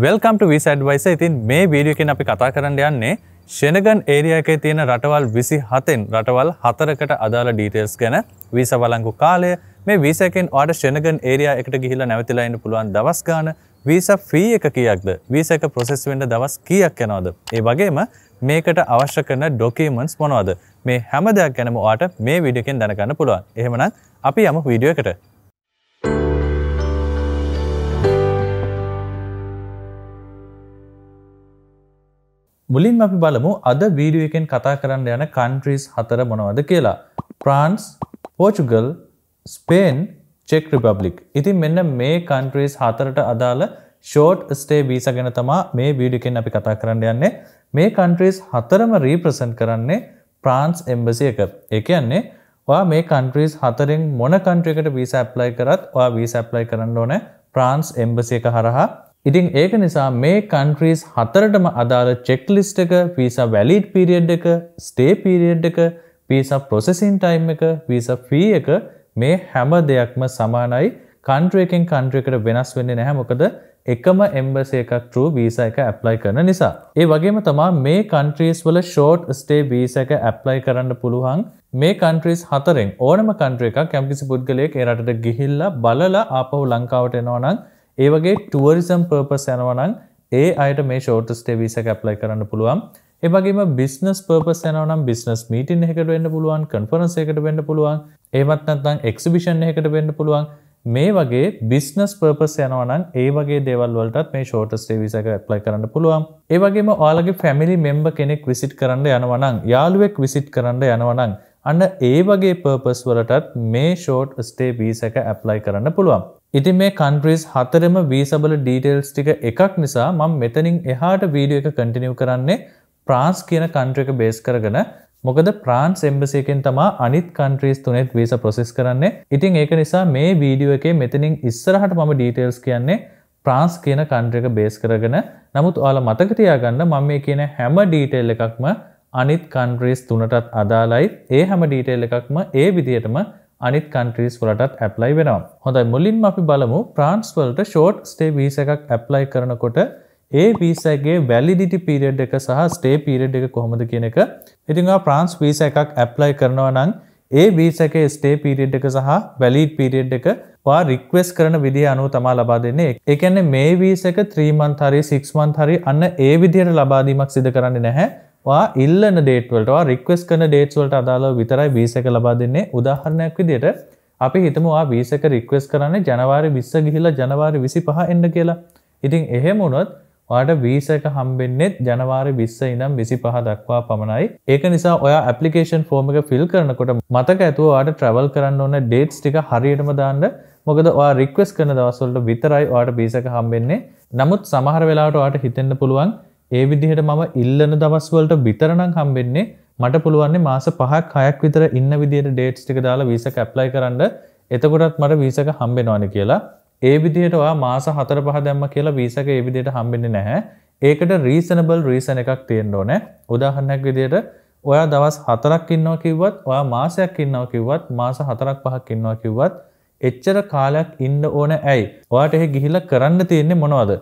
Welcome to Visa Advisor. ඉතින් මේ video එකෙන් අපි කතා කරන්න යන්නේ ෂෙනගන් ඒරියා එකේ තියෙන රටවල් 27න් රටවල් 4කට අදාළ ඩීටේල්ස් ගැන. වීසා වළංගු කාලය, මේ වීසා එකෙන් ඔයාලට ෂෙනගන් ඒරියා එකට ගිහිල්ලා නැවතිලා ඉන්න පුළුවන් දවස් ගාන, වීසා ෆී එක කීයක්ද, වීසා එක ප්‍රොසෙස් වෙන්න දවස් කීයක් යනවද, ඒ වගේම මේකට අවශ්‍ය කරන ඩොකියුමන්ට්ස් මොනවද, මේ හැම දෙයක් ගැනම ඔයාලට මේ වීඩියෝ එකෙන් දැනගන්න පුළුවන්. එහෙමනම් අපි යමු වීඩියෝ එකට. මුලින්ම අපි බලමු අද වීඩියෝ එකෙන් කතා කරන්න යන countries 4 මොනවද කියලා. France, Portugal, Spain, Czech Republic. ඉතින් මෙන්න මේ countries 4ට අදාළ short stay visa ගැන තමයි මේ වීඩියෝ එකෙන් අපි කතා කරන්න යන්නේ. මේ countries 4ම represent කරන්නේ France embassy එක. ඒ කියන්නේ ඔයා මේ countries 4න් මොන country එකට visa apply කරත් ඔයා visa apply කරන්න ඕනේ France embassy එක හරහා. ඉතින් ඒක නිසා මේ countries 4ටම අදාළ checklist එක, visa valid period එක, stay period එක, visa processing time එක, visa fee එක මේ හැම දෙයක්ම සමානයි. country එකෙන් country එකට වෙනස් වෙන්නේ නැහැ. මොකද එකම embassy එකක් through visa එක apply කරන නිසා. ඒ වගේම තමයි මේ countries වල short stay visa එක apply කරන්න පුළුවන් මේ countries 4න් ඕනම country එකක් යම්කිසි පුද්ගලයෙක් ඒ රටට ගිහිල්ලා බලලා ආපහු ලංකාවට එනවා නම්, ඒ වගේ tourism purpose යනවා නම් ඒ අයට මේ short stay visa එක apply කරන්න පුළුවන්. ඒ වගේම business purpose යනවා නම් business meeting එකකට වෙන්න පුළුවන්, conference එකකට වෙන්න පුළුවන්, එහෙමත් නැත්නම් exhibition එකකට වෙන්න පුළුවන්. මේ වගේ business purpose යනවා නම් ඒ වගේ දේවල් වලටත් මේ short stay visa එක apply කරන්න පුළුවන්. ඒ වගේම ඔයාලගේ family member කෙනෙක් visit කරන්න යනවා නම්, යාළුවෙක් visit කරන්න යනවා නම් අන්න ඒ වගේ purpose වලටත් මේ short stay visa එක apply කරන්න පුළුවන්. ඉතින් මේ countries 4ම visa වල details ටික එකක් නිසා මම මෙතනින් එහාට වීඩියෝ එක continue කරන්නේ France කියන country එක base කරගෙන. මොකද France embassy එකෙන් තමයි අනිත් countries තුනෙත් visa process කරන්නේ. ඉතින් ඒක නිසා මේ වීඩියෝ එකේ මෙතනින් ඉස්සරහට මම details කියන්නේ France කියන country එක base කරගෙන. නමුත් ඔයාලා මතක තියාගන්න මම මේ කියන හැම detail එකක්ම අනිත් countries තුනටත් අදාළයි. ඒ හැම detail එකක්ම ඒ විදිහටම අනිත් countries වලටත් apply වෙනවා. හොඳයි, මුලින්ම අපි බලමු France වලට short stay visa එකක් apply කරනකොට ඒ visa එකේ validity period එක සහ stay period එක කොහොමද කියන එක. ඉතින් ඔයා France visa එකක් apply කරනවා නම් ඒ visa එකේ stay period එක සහ valid period එක ඔයා request කරන විදිය අනුව තමයි ලබා දෙන්නේ. ඒ කියන්නේ මේ visa එක 3 month හරි 6 month හරි අන්න ඒ විදියට ලබා දීමක් සිදු කරන්නේ නැහැ. ඔයා ඉල්ලන date වලට, ඔයා request කරන dates වලට අදාළව විතරයි visa එක ලබා දෙන්නේ. උදාහරණයක් විදියට අපි හිතමු ඔයා visa එක request කරන්නේ ජනවාරි 20 ගිහිල්ලා ජනවාරි 25 එන්න කියලා. ඉතින් එහෙම වුණොත් ඔයාට visa එක හම්බෙන්නේ ජනවාරි 20 ඉඳන් 25 දක්වා පමණයි. ඒක නිසා ඔයා application form එක fill කරනකොට මතක ඇතුව ඔයාට travel කරන්න ඕන dates ටික හරියටම දාන්න. මොකද ඔයා request කරන දවස් වලට විතරයි ඔයාට visa එක හම්බෙන්නේ. නමුත් සමහර වෙලාවට ඔයාට හිතෙන්න පුළුවන් ඒ විදිහට මම ඉල්ලන දවස් වලට විතර නම් හම්බෙන්නේ, මට පුළුවන් මාස 5ක් 6ක් විතර ඉන්න විදිහට dates ටික දාලා visa එක apply කරන්න. එතකොටත් මට visa එක හම්බෙනවනේ කියලා. ඒ විදිහට ඔයා මාස 4-5 දැම්ම කියලා visa එක ඒ විදිහට හම්බෙන්නේ නැහැ. ඒකට reasonable reason එකක් තියෙන්න ඕනේ. උදාහරණයක් විදිහට ඔයා දවස් 4ක් ඉන්නවා කිව්වත්, ඔයා මාසයක් ඉන්නවා කිව්වත්, මාස 4-5ක් ඉන්නවා කිව්වත් එච්චර කාලයක් ඉන්න ඕනේ ඇයි? ඔයාට එහෙ ගිහිල්ලා කරන්න තියෙන්නේ මොනවද?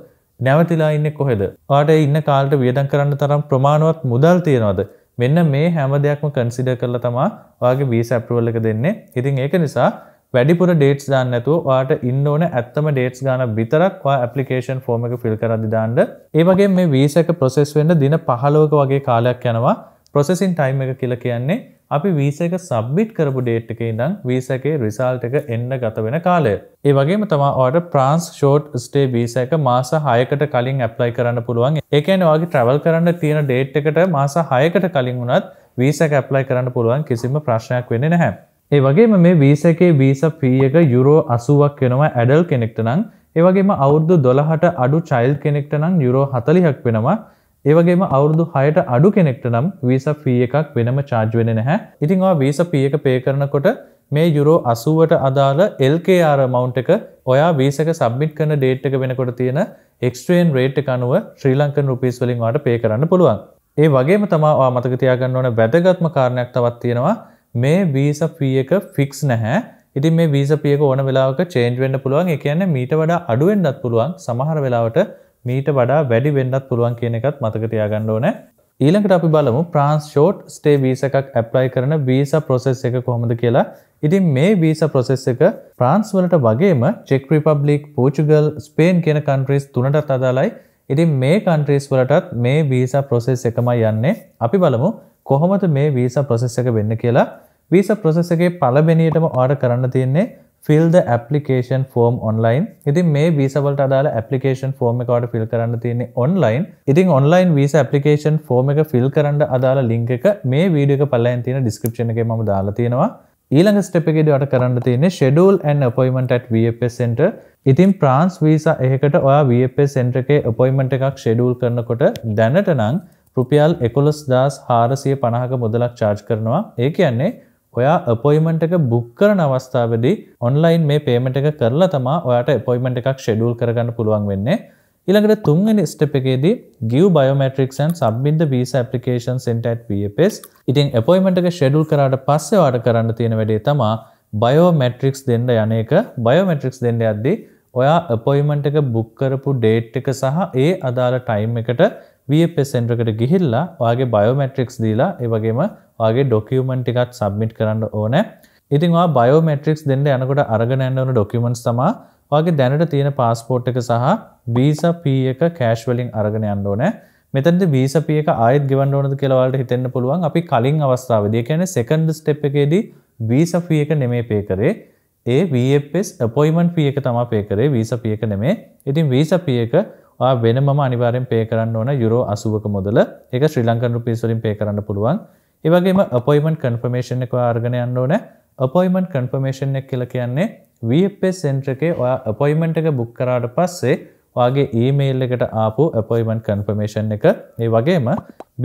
නැවතිලා ඉන්නේ කොහෙද? ඔයාට ඉන්න කාලෙට වියදම් කරන්න තරම් ප්‍රමාණවත් මුදල් තියනවද? මෙන්න මේ හැම දෙයක්ම කන්සිඩර් කරලා තමයි ඔයාගේ visa approval එක දෙන්නේ. ඉතින් ඒක නිසා වැඩිපුර dates දාන්න නැතුව ඔයාට ඉන්න ඕන ඇත්තම dates ගාන විතරක් ඔයා application form එක fill කරද්දි දාන්න. ඒ වගේම මේ visa එක process වෙන්න දින 15ක වගේ කාලයක් යනවා. processing time එක කියලා කියන්නේ අපි visa එක submit කරපු date එකේ ඉඳන් visa එකේ result එක එන්න ගත වෙන කාලය. ඒ වගේම තමයි ඔයාලට France short stay visa එක මාස 6කට කලින් apply කරන්න පුළුවන්. ඒ කියන්නේ ඔයාගේ travel කරන්න තියෙන date එකට මාස 6කට කලින් වුණත් visa එක apply කරන්න පුළුවන්, කිසිම ප්‍රශ්නයක් වෙන්නේ නැහැ. ඒ වගේම මේ visa එකේ visa fee එක euro 80ක් වෙනවා adult කෙනෙක්ට නම්. ඒ වගේම අවුරුදු 12ට අඩු child කෙනෙක්ට නම් euro 40ක් වෙනවා. ඒ වගේම අවුරුදු 6ට අඩු කෙනෙක්ට නම් visa fee එකක් වෙනම charge වෙන්නේ නැහැ. ඉතින් ඔයා visa fee එක pay කරනකොට මේ euro 80ට අදාළ LKR amount එක ඔයා visa එක submit කරන date එක වෙනකොට තියෙන exchange rate එක අනුව Sri Lankan rupees වලින් ඔයාට pay කරන්න පුළුවන්. ඒ වගේම තමයි ඔයා මතක තියාගන්න ඕන වැදගත්ම කාරණයක් තවත් තියෙනවා. මේ visa fee එක fix නැහැ. ඉතින් මේ visa fee එක ඕන වෙලාවක change වෙන්න පුළුවන්. ඒ කියන්නේ මීට වඩා අඩු වෙන්නත් පුළුවන්. සමහර වෙලාවට මීට වඩා වැඩි වෙන්නත් පුළුවන් කියන එකත් මතක තියාගන්න ඕනේ. ඊළඟට අපි බලමු France short stay visa එකක් apply කරන visa process එක කොහොමද කියලා. ඉතින් මේ visa process එක France වලට වගේම Czech Republic, Portugal, Spain කියන countries තුනටත් අදාළයි. ඉතින් මේ countries වලටත් මේ visa process එකමයි යන්නේ. අපි බලමු කොහොමද මේ visa process එක වෙන්නේ කියලා. visa process එකේ පළවෙනියටම ඔයාලට කරන්න තියෙන්නේ fill the application form online. ඉතින් මේ visa වලට අදාළ application form එක ඔයාලට fill කරන්න තියෙන්නේ online. ඉතින් online visa application form එක fill කරන්න අදාළ link එක මේ වීඩියෝ එක පළවෙනි තියෙන description එකේ මම දාලා තියෙනවා. ඊළඟ step එකේදී ඔයාලට කරන්න තියෙන්නේ schedule an appointment at VFS center. ඉතින් France visa එකකට ඔයා VFS center එකේ appointment එකක් schedule කරනකොට දැනට නම් රුපියල් 11450ක මුදලක් charge කරනවා. ඒ කියන්නේ ඔයා අපොයින්ට්මන්ට් එක බුක් කරන අවස්ථාවේදී ඔන්ලයින් මේ පේමන්ට් එක කරලා තමයි ඔයාට අපොයින්ට්මන්ට් එකක් ෂෙඩියුල් කරගන්න පුළුවන් වෙන්නේ. ඊළඟට තුන්වෙනි ස්ටෙප් එකේදී give biometrics and submit the visa application sent at VFS. ඉතින් අපොයින්ට්මන්ට් එක ෂෙඩියුල් කරාට පස්සේ ඔයාට කරන්න තියෙන වැඩේ තමයි biometrics දෙන්න යන එක. biometrics දෙන්න යද්දී ඔයා අපොයින්ට්මන්ට් එක බුක් කරපු ඩේට් එක සහ ඒ අදාළ ටයිම් එකට VFS center එකට ගිහිල්ලා ඔයාගේ biometrics දීලා ඒ වගේම ඔයාගේ document ටිකත් submit කරන්න ඕනේ. ඉතින් ඔයා biometrics දෙන්න යනකොට අරගෙන යන්න ඕන documents තමයි ඔයාගේ දැනට තියෙන passport එක සහ visa fee එක cash වලින් අරගෙන යන්න ඕනේ. මෙතනදී visa fee එක ආයෙත් ගෙවන්න ඕනද කියලා ඔයාලට හිතෙන්න පුළුවන්. අපි කලින් අවස්ථාවේදී ඒ කියන්නේ second step එකේදී visa fee එක නෙමෙයි pay කරේ. ඒ VFS appointment fee එක තමයි pay කරේ. visa fee එක නෙමෙයි. ඉතින් visa fee එක ඔයා වෙනමම අනිවාර්යෙන් pay කරන්න ඕන euro 80ක මුදල. ඒක ශ්‍රී ලංකන් රුපීස් වලින් pay කරන්න පුළුවන්. ඒ වගේම appointment confirmation එක ඔයා අරගෙන යන්න ඕනේ. appointment confirmation එක කියලා කියන්නේ VFS center එකේ ඔයා appointment එක book කරාට පස්සේ ඔයාගේ email එකට ආපු appointment confirmation එක ඒ වගේම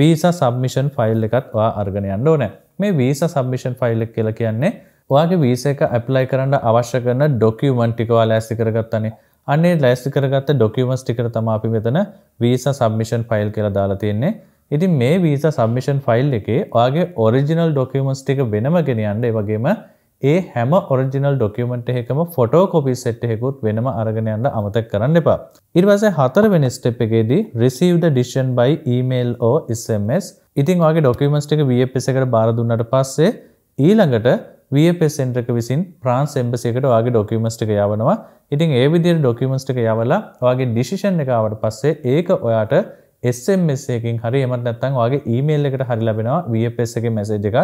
visa submission file එකත් ඔයා අරගෙන යන්න ඕනේ. මේ visa submission file එක කියලා කියන්නේ ඔයාගේ visa එක apply කරන්න අවශ්‍ය කරන document ටික ඔයා ලෑස්ති කරගත්තානේ. අන්නේ ලෑස්ති කරගත්ත documents ටිකට තමයි අපි මෙතන visa submission file කියලා දාලා තියෙන්නේ. ඉතින් මේ visa submission file එකේ ඔයාගේ original documents ටික වෙනම ගෙනියන්න ඒ වගේම ඒ හැම original document එකකම photocopy set එකකුත් වෙනම අරගෙන යන්න අමතක කරන්න එපා. ඊට පස්සේ හතරවෙනි step එකේදී receive the decision by email or SMS. ඉතින් ඔයාගේ documents ටික VFS එකට බාර දුන්නාට පස්සේ ඊළඟට VFS center එක විසින් France embassy එකට ඔයාගේ documents ටික යවනවා. ඉතින් ඒ විදිහට documents ටික යවලා ඔයාගේ decision එක ආවට පස්සේ ඒක ඔයාට SMS එකකින් හරි එමත් නැත්නම් ඔයාගේ email එකට හරි ලැබෙනවා VFS එකේ message එකක්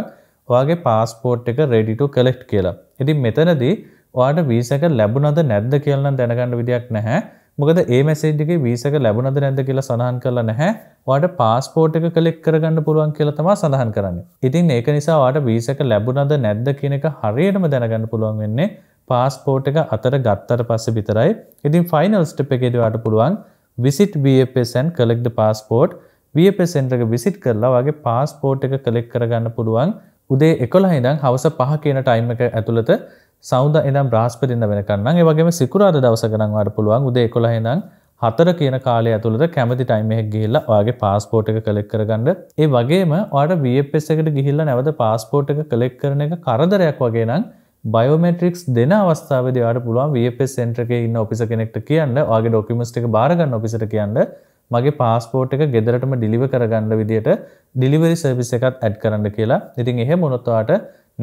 ඔයාගේ passport එක ready to collect කියලා. ඉතින් මෙතනදී ඔයාට visa එක ලැබුණාද නැද්ද කියලා නම් දැනගන්න විදියක් නැහැ. මොකද ඒ message එකේ visa එක ලැබුණාද නැද්ද කියලා සඳහන් කරලා නැහැ. ඔයාට passport එක collect කරගන්න පුළුවන් කියලා තමයි සඳහන් කරන්නේ. ඉතින් ඒක නිසා ඔයාට visa එක ලැබුණාද නැද්ද කියන එක හරියටම දැනගන්න පුළුවන් වෙන්නේ passport එක අතර ගත්තට පස්සේ විතරයි. ඉතින් final step එකේදී ඔයාට පුළුවන් visit VFS and collect the passport. VFS center එක visit කරලා ඔයාගේ passport එක collect කරගන්න පුළුවන්. උදේ 11 ඉඳන් හවස 5 කියන time එක ඇතුළත සවුදා ඉඳන් බ්‍රහස්පතින්දා වෙනකන් නම් ඒ වගේම සිකුරාදා දවසක නම් ඔයාලට පුළුවන් උදේ 11 ඉඳන් 4 කියන කාලය ඇතුළත කැමති time එකක ගිහිල්ලා ඔයාගේ passport එක collect කරගන්න. ඒ වගේම ඔයාලට VFS එකට ගිහිල්ලා නැවත passport එක collect කරන එක කරදරයක් වගේ නම් biometrics දෙන අවස්ථාවේදී ඔයාලට පුළුවන් VFS center එකේ ඉන්න ඔෆිසර් කෙනෙක්ට කියන්න ඔයාගේ documents ටික බාර ගන්න ඔෆිසර්ට කියන්න මගේ passport එක ගෙදරටම deliver කරගන්න විදියට delivery service එකක් add කරන්න කියලා. ඉතින් එහෙම වුණොත් ඔයාට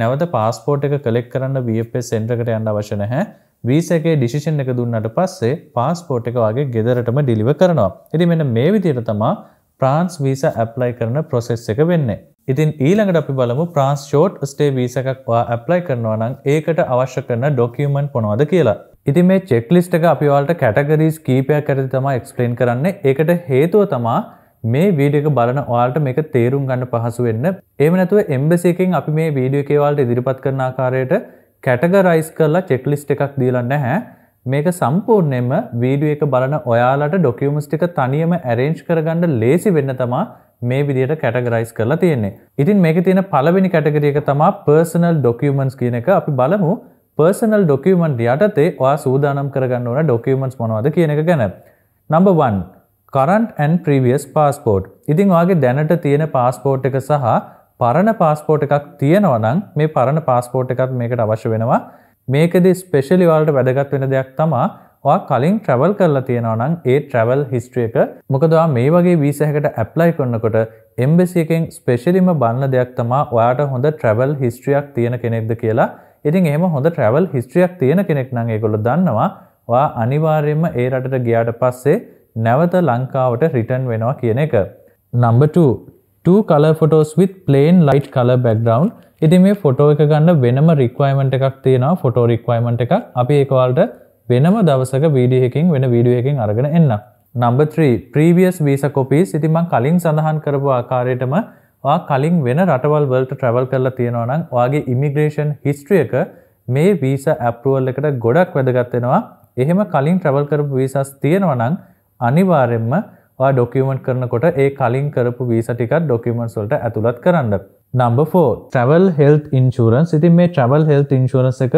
නැවත passport එක collect කරන්න VFS center එකට යන්න අවශ්‍ය නැහැ. visa එකේ decision එක දුන්නාට පස්සේ passport එක ඔයාගේ ගෙදරටම deliver කරනවා. ඉතින් මෙන්න මේ විදියට තමයි France visa apply කරන process එක වෙන්නේ. ඉතින් ඊළඟට අපි බලමු France short stay visa එකක් ඔයා apply කරනවා නම් ඒකට අවශ්‍ය කරන document මොනවද කියලා. ඉතින් මේ checklist එක අපි ඔයාලට categories කීපයක් ඇරදී තමයි explain කරන්නේ. ඒකට හේතුව තමයි මේ වීඩියෝ එක බලන ඔයාලට මේක තේරුම් ගන්න පහසු වෙන්න. එහෙම නැතුව embassy එකෙන් අපි මේ වීඩියෝ එකේ ඔයාලට ඉදිරිපත් කරන ආකාරයට categorize කරලා checklist එකක් දීලා නැහැ. මේක සම්පූර්ණයෙන්ම වීඩියෝ එක බලන ඔයාලට documents ටික තනියම arrange කරගන්න ලේසි වෙන්න තමයි මේ විදිහට categorize කරලා තියෙන්නේ. ඉතින් මේකේ තියෙන පළවෙනි category එක තමයි personal documents කියන එක. අපි බලමු personal document යටතේ ඔයා සූදානම් කරගන්න ඕන documents මොනවද කියන එක ගැන. number 1 current and previous passport. ඉතින් ඔයාගේ දැනට තියෙන passport එක සහ පරණ passport එකක් තියෙනවා නම් මේ පරණ passport එකත් මේකට අවශ්‍ය වෙනවා. මේකදී ස්පෙෂලි ඔයාලට වැදගත් වෙන දෙයක් තමයි ඔයා කලින් travel කරලා තියෙනවා නම් ඒ travel history එක මොකද ඔයා මේ වගේ visa එකකට apply කරනකොට embassy එකෙන් speciallyම බලන දෙයක් තමයි ඔයාට හොඳ travel history එකක් තියෙන කෙනෙක්ද කියලා. ඉතින් එහෙම හොඳ travel history එකක් තියෙන කෙනෙක් නම් ඒගොල්ලෝ දන්නවා ඔයා අනිවාර්යයෙන්ම ඒ රටට ගියාට පස්සේ නැවත ලංකාවට return වෙනවා කියන එක. Number 2 two color photos with plain light color background. ඉතින් මේ ෆොටෝ එක ගන්න වෙනම requirement එකක් තියෙනවා photo requirement එකක්. අපි ඒක වලට වෙනම දවසක වීඩියෝ එකකින් වෙන වීඩියෝ එකකින් අරගෙන එන්නම්. Number 3 previous visa copies. ඉතින් මම කලින් සඳහන් කරපු ආකාරයටම ඔයා කලින් වෙන රටවල් වලට travel කරලා තියෙනවා නම් ඔයාගේ immigration history එක මේ visa approval එකට ගොඩක් වැදගත් වෙනවා. එහෙම කලින් travel කරපු visas තියෙනවා නම් අනිවාර්යයෙන්ම ඔයා document කරනකොට ඒ කලින් කරපු visa ටිකත් documents වලට ඇතුළත් කරන්න. Number 4 travel health insurance. ඉතින් මේ travel health insurance එක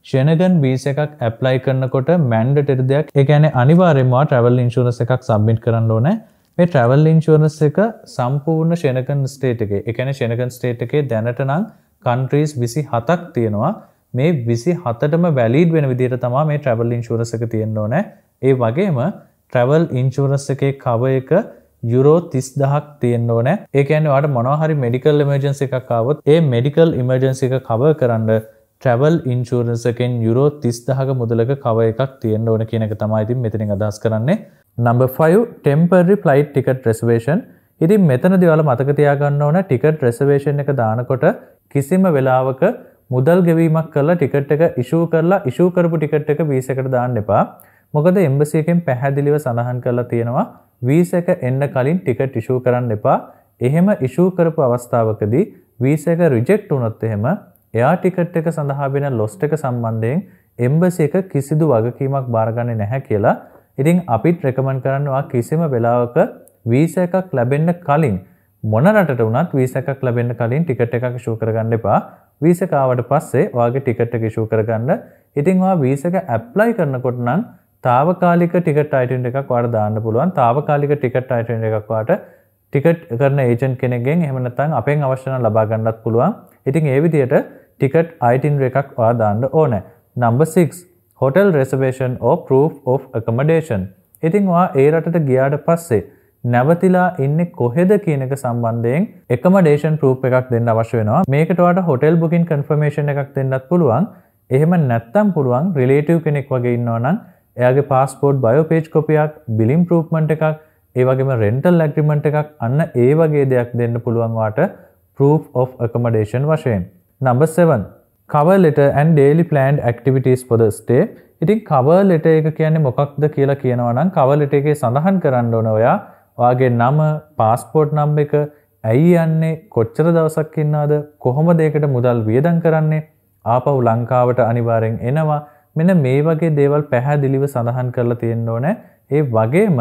Schengen visa එකක් apply කරනකොට mandatory දෙයක්. ඒ කියන්නේ අනිවාර්යයෙන්ම travel insurance එකක් submit කරන්න ඕනේ. මේ travel insurance එක සම්පූර්ණ Schengen state එකේ. ඒ කියන්නේ Schengen state එකේ දැනට නම් countries 27ක් තියෙනවා. මේ 27ටම valid වෙන විදිහට තමයි මේ travel insurance එක තියෙන්න ඕනේ. ඒ වගේම travel insurance එකේ cover එක euro 30000ක් තියෙන්න ඕනේ. ඒ කියන්නේ ඔයාලට මොනවා හරි medical emergency එකක් ආවොත් ඒ medical emergency එක cover කරන්න travel insurance එකෙන් euro 30000ක මුදලක cover එකක් තියෙන්න ඕන කියන එක තමයි ඉතින් මෙතනින් අදහස් කරන්නේ. Number 5 temporary flight ticket reservation. ඉතින් මෙතනදී ඔයාලා මතක තියාගන්න ඕන ticket reservation එක දානකොට කිසිම වෙලාවක මුදල් ගෙවීමක් කරලා ticket එක issue කරපු ticket එක visa එකට දාන්න එපා. මොකද embassy එකෙන් පැහැදිලිව සඳහන් කරලා තියෙනවා visa එක එන්න කලින් ticket issue කරන්න එපා. එහෙම issue කරපු අවස්ථාවකදී visa එක reject වුණොත් එහෙම air ticket එක සඳහා වෙන lost එක සම්බන්ධයෙන් embassy එක කිසිදු වගකීමක් බාරගන්නේ නැහැ කියලා. ඉතින් අපිත් recommend කරනවා කිසිම වෙලාවක visa එකක් ලැබෙන්න කලින් මොන රටට වුණත් visa එකක් ලැබෙන්න කලින් ticket එකක් issue කරගන්න එපා. visa එක ආවට පස්සේ ඔයාගේ ticket එක issue කරගන්න. ඉතින් ඔයා visa එක apply කරනකොට නම් තාවකාලික ticket itinerary එකක් ඔයාලට දාන්න පුළුවන්. තාවකාලික ticket itinerary එකක් ඔයාලට ticket කරන agent කෙනෙක්ගෙන් එහෙම නැත්නම් අපෙන් අවශ්‍ය නම් ලබා ගන්නත් පුළුවන්. ඉතින් ඒ විදිහට ticket itinerary එකක් ඔයා දාන්න ඕනේ. Number 6 hotel reservation or proof of accommodation. ඉතින් ඔයා ඒ රටට ගියාට පස්සේ නැවතිලා ඉන්නේ කොහෙද කියන එක සම්බන්ධයෙන් accommodation proof එකක් දෙන්න අවශ්‍ය වෙනවා. මේකට ඔයාට hotel booking confirmation එකක් දෙන්නත් පුළුවන්. එහෙම නැත්නම් පුළුවන් relative කෙනෙක් වගේ ඉන්නවා නම් එයාගේ passport bio page copy එකක්, bill improvement එකක්, ඒ වගේම rental agreement එකක් අන්න ඒ වගේ දෙයක් දෙන්න පුළුවන් ඔයාට proof of accommodation වශයෙන්. Number 7 cover letter and daily planned activities for the stay. ඉතින් cover letter එක කියන්නේ මොකක්ද කියලා කියනවා නම් cover letter එකේ සඳහන් කරන්න ඕන ඔයාගේ නම, passport number එක, ඇයි යන්නේ, කොච්චර දවසක් ඉන්නවද, කොහොමද ඒකට මුදල් වියදම් කරන්නේ, ආපහු ලංකාවට අනිවාර්යෙන් එනවා. මෙන්න මේ වගේ දේවල් පැහැදිලිව සඳහන් කරලා තියෙන්න ඕනේ. ඒ වගේම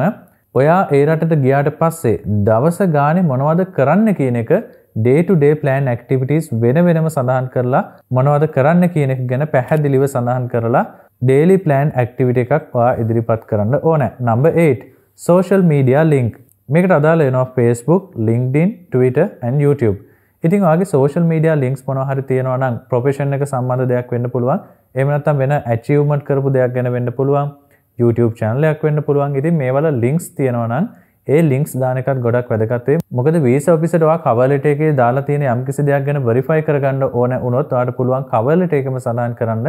ඔයා ඒ රටට ගියාට පස්සේ දවස ගානේ මොනවද කරන්න කියන එක day to day plan activities වෙනම සඳහන් කරලා මොනවද කරන්න කියන එක ගැන පැහැදිලිව සඳහන් කරලා daily plan activity එකක් ඔයා ඉදිරිපත් කරන්න ඕනේ. Number 8 social media link. මේකට අදාළ වෙනවා Facebook, LinkedIn, Twitter and YouTube. ඉතින් ඔයාගේ social media links මොනවා හරි තියෙනවා නම් profession එක සම්බන්ධ දෙයක් වෙන්න පුළුවන්. එහෙම නැත්නම් වෙන achievement කරපු දෙයක් ගැන වෙන්න පුළුවන්. YouTube channel එකක් වෙන්න පුළුවන්. ඉතින් මේවල links තියෙනවා නම් ඒ links දාන එකත් ගොඩක් වැදගත් වෙයි. මොකද visa office එකට ඔයා cover letter එකේ දාලා තියෙන යම්කිසි දෙයක් ගැන verify කරගන්න ඕන වුණොත් ඔයාට පුළුවන් cover letter එකේම සඳහන් කරන්න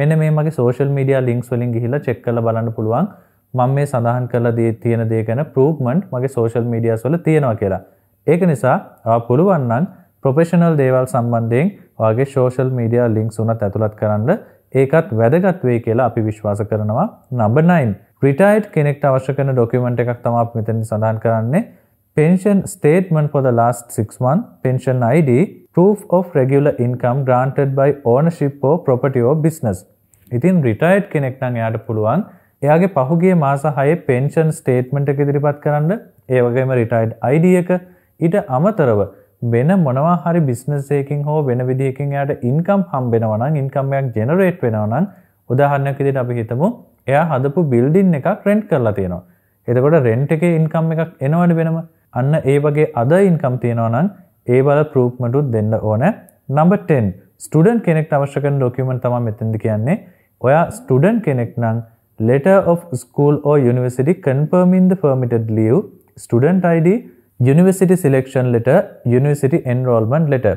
මෙන්න මේ මගේ social media links වලින් ගිහිල්ලා check කරලා බලන්න පුළුවන්. මම මේ සඳහන් කරලා තියෙන දේ ගැන proofment මගේ social medias වල තියෙනවා කියලා. ඒක නිසා ඔයා පුළුවන් නම් professional දේවල් සම්බන්ධයෙන් ඔයාගේ social media links උනත් ඇතුළත් කරන්න. ඒකත් වැදගත් වෙයි කියලා අපි විශ්වාස කරනවා. Number 9 retired කෙනෙක්ට අවශ්‍ය කරන document එකක් තමයි අපි මෙතනදී සඳහන් කරන්නේ. pension statement for the last 6 months, pension ID, proof of regular income granted by ownership or property or business. ඉතින් retired කෙනෙක් නම් එයාට පුළුවන් එයාගේ පහුගිය මාස 6 pension statement එක ඉදිරිපත් කරන්න. ඒ වගේම retired ID එක ඊට අමතරව වෙන මොනවා හරි business එකකින් හෝ වෙන විදිහකින් එයාට income හම්බෙනවා නම් income එකක් generate වෙනවා නම් උදාහරණයක් විදිහට අපි හිතමු එයා හදපු building එකක් rent කරලා තියෙනවා. එතකොට rent එකේ income එකක් එනවනේ වෙනම. අන්න ඒ වගේ other income තියෙනවා නම් ඒ වල proof උත් දෙන්න ඕනේ. Number 10 student කෙනෙක්ට අවශ්‍ය කරන document තමයි මෙතෙන්ද කියන්නේ. ඔයා student කෙනෙක් නම් letter of school or university confirming the permitted leave, student ID, university selection letter, university enrollment letter.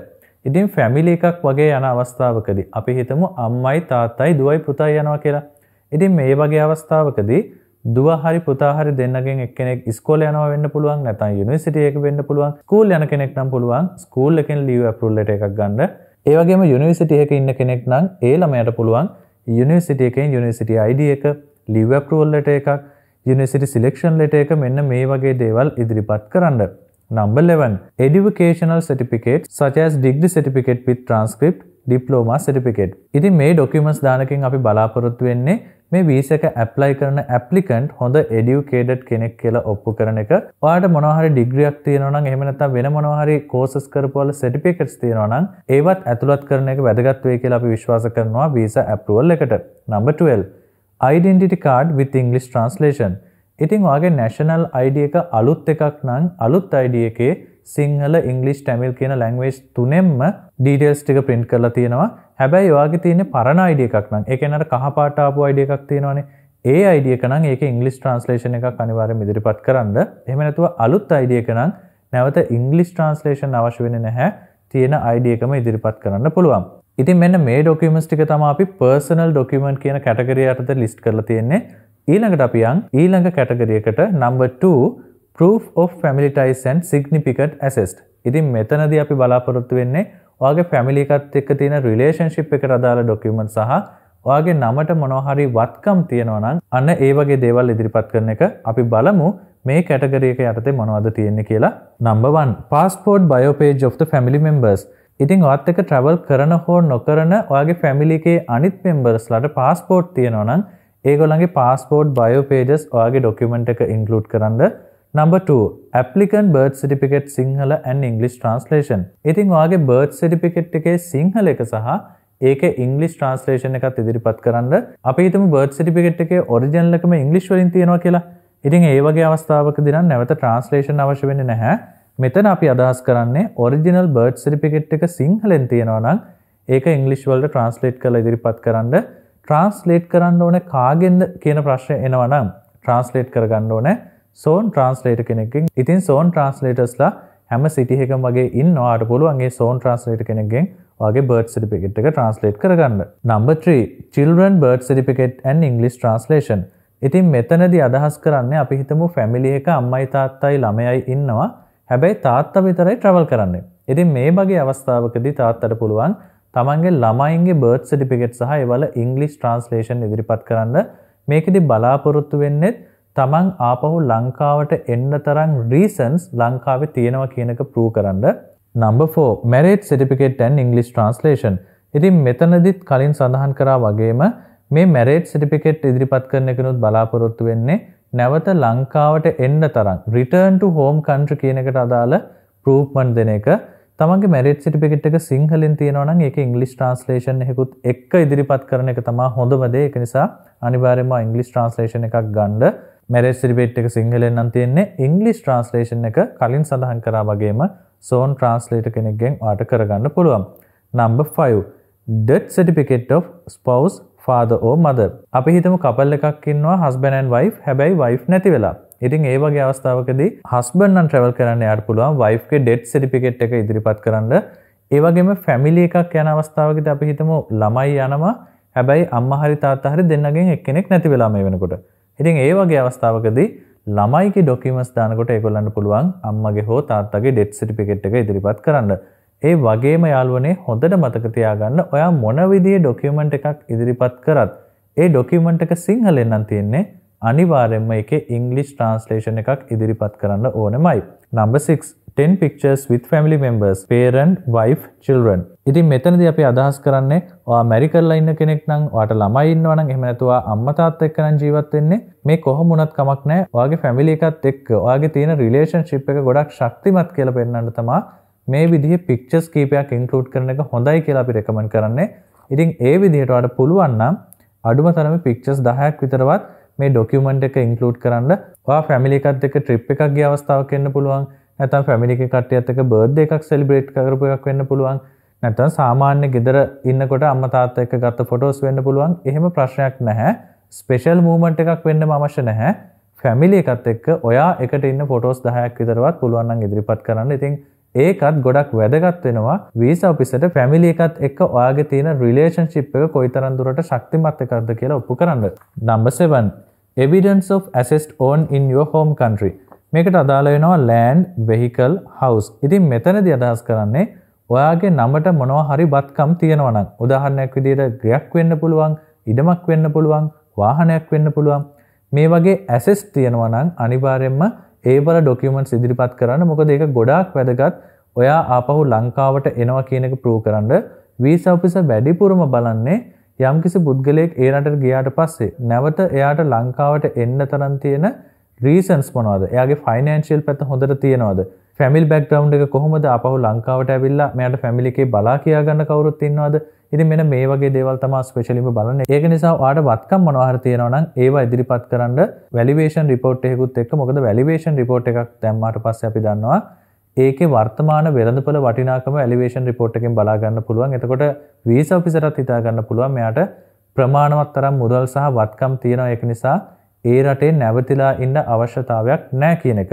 ඉතින් ෆැමිලි එකක් වගේ යන අවස්ථාවකදී අපි හිතමු අම්මයි තාත්තයි දුවයි පුතයි යනවා කියලා. ඉතින් මේ වගේ අවස්ථාවකදී දුව හරි පුතා හරි දෙන්නගෙන් එක්කෙනෙක් ඉස්කෝලේ යනවා වෙන්න පුළුවන්, නැත්නම් යුනිවර්සිටි එක වෙන්න පුළුවන්. ස්කූල් යන කෙනෙක් නම් පුළුවන් ස්කූල් එකෙන් ලීව් අප්‍රූවල් ලෙටර් එකක් ගන්න. ඒ වගේම යුනිවර්සිටි එකේ ඉන්න කෙනෙක් නම් ඒ ළමයාට පුළුවන් යුනිවර්සිටි එකෙන් යුනිවර්සිටි ID එක, ලීව් අප්‍රූවල් ලෙටර් එකක්, යුනිවර්සිටි සිලෙක්ෂන් ලෙටර් එක මෙන්න මේ වගේ දේවල් ඉදිරිපත් කරන්න. Number 11. Educational certificate such as degree certificate with transcript, diploma certificate. ඉතින් මේ documents දානකින් අපි බලාපොරොත්තු වෙන්නේ මේ visa එක apply කරන applicant හොඳ educated කෙනෙක් කියලා ඔප්පු කරන එක. ඔයාලට මොනවා හරි degree එකක් තියෙනවා නම් එහෙම නැත්නම් වෙන මොනවා හරි courses කරපු වල certificates තියෙනවා නම් ඒවත් ඇතුළත් කරන එක වැදගත් වෙයි කියලා අපි විශ්වාස කරනවා visa approval එකට. Number 12. Identity card with English translation. ඉතින් ඔයාගේ national ID එක අලුත් එකක් නම් අලුත් ID එකේ සිංහල, ඉංග්‍රීසි, තමිල් කියන language තුනෙන්ම details ටික print කරලා තියෙනවා. හැබැයි ඔයාගේ තියෙන පරණ ID එකක් නම් ඒ කියන්නේ අර කහ පාට ආපු ID එකක් තියෙනවනේ. ඒ ID එක නම් ඒකේ English translation එකක් අනිවාර්යයෙන් ඉදිරිපත් කරන්න. එහෙම නැතුව අලුත් ID එක නම් නැවත English translation අවශ්‍ය වෙන්නේ නැහැ. තියෙන ID එකම ඉදිරිපත් කරන්න පුළුවන්. ඉතින් මෙන්න මේ documents ටික තමයි අපි personal document කියන category යටතේ list කරලා තියෙන්නේ. ඊළඟට අපි යන් ඊළඟ category එකට number 2 proof of family ties and significant assets. ඉතින් මෙතනදී අපි බලාපොරොත්තු වෙන්නේ ඔයාගේ family එකත් එක්ක තියෙන relationship එකට අදාළ document සහ ඔයාගේ නමට මොනවා හරි වත්කම් තියෙනවා නම් අන්න ඒ වගේ දේවල් ඉදිරිපත් කරන එක අපි බලමු මේ category එක යටතේ මොනවද තියෙන්නේ කියලා. number 1 passport bio page of the family members. ඉතින් ඔයත් එක්ක travel කරන හෝ නොකරන ඔයාගේ family එකේ අනිත් members ලාට passport තියෙනවා නම් ඒගොල්ලන්ගේ passport bio pages ඔයාගේ document එක include කරන්න. Number 2 applicant birth certificate Sinhala and English translation. ඉතින් ඔයාගේ birth certificate එකේ සිංහල එක සහ ඒකේ English translation එකත් ඉදිරිපත් කරන්න. අපි හිතමු birth certificate එකේ original එකම English වලින් තියෙනවා කියලා. ඉතින් ඒ වගේ අවස්ථාවකදී නම් නැවත translation අවශ්‍ය වෙන්නේ නැහැ. මෙතන අපි අදහස් කරන්නේ original birth certificate එක සිංහලෙන් තියෙනවා නම් ඒක English වලට translate කරලා ඉදිරිපත් කරන්න. translate කරන්න ඕනේ කාගෙන්ද කියන ප්‍රශ්නේ එනවා නම් translate කරගන්න ඕනේ සෝන් translator කෙනෙක්ගෙන්. ඉතින් සෝන් translators-ලා හැම city එකකම වගේ ඉන්නවාට පුළුවන් ඒ සෝන් translator කෙනෙක්ගෙන් ඔයාගේ birth certificate එක translate කරගන්න. number 3 children birth certificate and English translation. ඉතින් මෙතනදී අදහස් කරන්නේ අපි හිතමු family එක අම්මයි තාත්තයි ළමයයි ඉන්නවා. හැබැයි තාත්තා විතරයි travel කරන්නේ. ඉතින් මේ වගේ අවස්ථාවකදී තාත්තට පුළුවන් තමන්ගේ ළමයින්ගේ birth certificate සහ ඒවල English translation ඉදිරිපත් කරන්න. මේකෙදි බලාපොරොත්තු වෙන්නේ තමන් ආපහු ලංකාවට එන්න තරම් reasons ලංකාවේ තියෙනවා කියන එක prove කරන්න. number 4 marriage certificate and English translation. ඉතින් මෙතනදිත් කලින් සඳහන් කරා වගේම මේ marriage certificate ඉදිරිපත් කරන එකනොත් බලාපොරොත්තු වෙන්නේ නැවත ලංකාවට එන්න තරම් return to home country කියන එකට අදාළ proofment දෙන එක. තමන්ගේ marriage certificate එක සිංහලෙන් තියෙනවා නම් ඒකේ English translation එකකුත් එක්ක ඉදිරිපත් කරන එක තමයි හොඳම දේ. ඒක නිසා අනිවාර්යයෙන්ම English translation එකක් ගන්න. marriage certificate එක සිංහලෙන් නම් තියෙන්නේ. English translation එක කලින් සඳහන් කරා වගේම සෝන් translator කෙනෙක්ගෙන් ඔයාට කරගන්න පුළුවන්. number 5 death certificate of spouse father or mother. අපි හිතමු couple එකක් ඉන්නවා husband and wife. හැබැයි wife නැති වෙලා. ඉතින් ඒ වගේ අවස්ථාවකදී husband නම් travel කරන්න යාට පුළුවන් wife ගේ death certificate එක ඉදිරිපත් කරන්න. ඒ වගේම family එකක් යන අවස්ථාවකදී අපි හිතමු ළමයි යනවා. හැබැයි අම්මා හරි තාත්තා හරි දෙන්නගෙන් එක්කෙනෙක් නැති වෙලා මේ වෙනකොට. ඉතින් ඒ වගේ අවස්ථාවකදී ළමයිගේ documents දානකොට ඒගොල්ලන්ට පුළුවන් අම්මගේ හෝ තාත්තගේ death certificate එක ඉදිරිපත් කරන්න. ඒ වගේම යාළුවනේ හොඳට මතක තියාගන්න ඔයා මොන විදිහේ document එකක් ඉදිරිපත් කරත් ඒ document එක සිංහලෙන් නම් තියෙන්නේ අනිවාර්යයෙන්ම ඒකේ English translation එකක් ඉදිරිපත් කරන්න ඕනෙමයි. number 6 10 pictures with family members parent wife children. ඉතින් මෙතනදී අපි අදහස් කරන්නේ ඔයා marry කරලා ඉන්න කෙනෙක් නම් ඔයාට ළමයි ඉන්නවා නම් එහෙම නැතුව අම්මා තාත්තා එක්ක නම් ජීවත් වෙන්නේ මේ කොහොම වුණත් කමක් නැහැ. ඔයාගේ family එකත් එක්ක ඔයාගේ තියෙන relationship එක ගොඩක් ශක්තිමත් කියලා පෙන්නන්න තමයි මේ විදිහේ pictures කීපයක් include කරන එක හොඳයි කියලා අපි recommend කරන්නේ. ඉතින් ඒ විදිහට ඔයාලට පුළුවන් නම් අඩුම තරමේ pictures 10ක් විතරවත් මේ document එක include කරන්න. ඔයා family එකත් එක්ක trip එකක් ගිය අවස්ථාවක් වෙන්න පුළුවන්. නැත්නම් family එකේ කට්ටියත් එක්ක birthday එකක් celebrate කරපු එකක් වෙන්න පුළුවන්. නැත්නම් සාමාන්‍ය ගෙදර ඉන්නකොට අම්මා තාත්තා එක්ක ගත්ත photos වෙන්න පුළුවන්. එහෙම ප්‍රශ්නයක් නැහැ. ස්පෙෂල් මූවමන්ට් එකක් වෙන්නම අවශ්‍ය නැහැ. ෆැමිලි එකත් එක්ක ඔයා එකට ඉන්න ෆොටෝස් 10ක් විතරවත් පුළුවන් නම් ඉදිරිපත් කරන්න. ඉතින් ඒකත් ගොඩක් වැදගත් වෙනවා වීසා ඔෆිසර්ට ෆැමිලි එකත් එක්ක ඔයාගේ තියෙන රිලේෂන්ෂිප් එක කොයිතරම් දුරට ශක්තිමත් එකක්ද කියලා ඔප්පු කරන්න. Number 7 evidence of assets owned in your home country. මේකට අදාළ වෙනවා land, vehicle, house. ඉතින් මෙතනදී අදහස් කරන්නේ ඔයාගේ නමට මොනවා හරි බත්කම් තියෙනවා නම් උදාහරණයක් විදිහට ගයක් වෙන්න පුළුවන්, ඉඩමක් වෙන්න පුළුවන්, වාහනයක් වෙන්න පුළුවන්. මේ වගේ assets තියෙනවා නම් අනිවාර්යයෙන්ම ඒවල ඩොකියුමන්ට්ස් ඉදිරිපත් කරන්න. මොකද ඒක ගොඩාක් වැදගත්. ඔයා ආපහු ලංකාවට එනවා කියන එක ප්‍රූව් කරන්න වීසා ඔෆිසර් වැඩිපුරම බලන්නේ යම්කිසි පුද්ගලයෙක් ඒ රටට ගියාට පස්සේ නැවත එයාට ලංකාවට එන්න තරම් තියෙන රීසන්ස් මොනවද? එයාගේ ෆයිනෑන්ෂියල් පැත්ත හොඳට තියෙනවද? ෆැමිලි බෑග්ග්‍රවුන්ඩ් එක කොහොමද? ආපහු ලංකාවට ඇවිල්ලා මෙයාට ෆැමිලි එකේ බලා කියා ගන්න කවුරුත් ඉන්නවද? ඉතින් මෙන්න මේ වගේ දේවල් තමයි ස්පෙෂලිම බලන්නේ. ඒක නිසා ඔයාට වත්කම් මොනවා හරි තියෙනවා නම් ඒවා ඉදිරිපත් කරන්න වැලිඩේෂන් රිපෝට් එකකුත් එක්ක. මොකද වැලිඩේෂන් රිපෝට් එකක් දැම්මාට පස්සේ අපි දන්නවා ඒකේ වර්තමාන වෙළඳපොළ වටිනාකම වැලිඩේෂන් රිපෝට් එකෙන් බලා ගන්න පුළුවන්. එතකොට වීසා ඔෆිසර්ටත් හිතා ගන්න පුළුවන් මෙයාට ප්‍රමාණවත් තරම් මුදල් සහ වත්කම් තියෙනවා. ඒක නිසා ඒ රටේ නැවතිලා ඉන්න අවශ්‍යතාවයක් නැහැ කියන එක.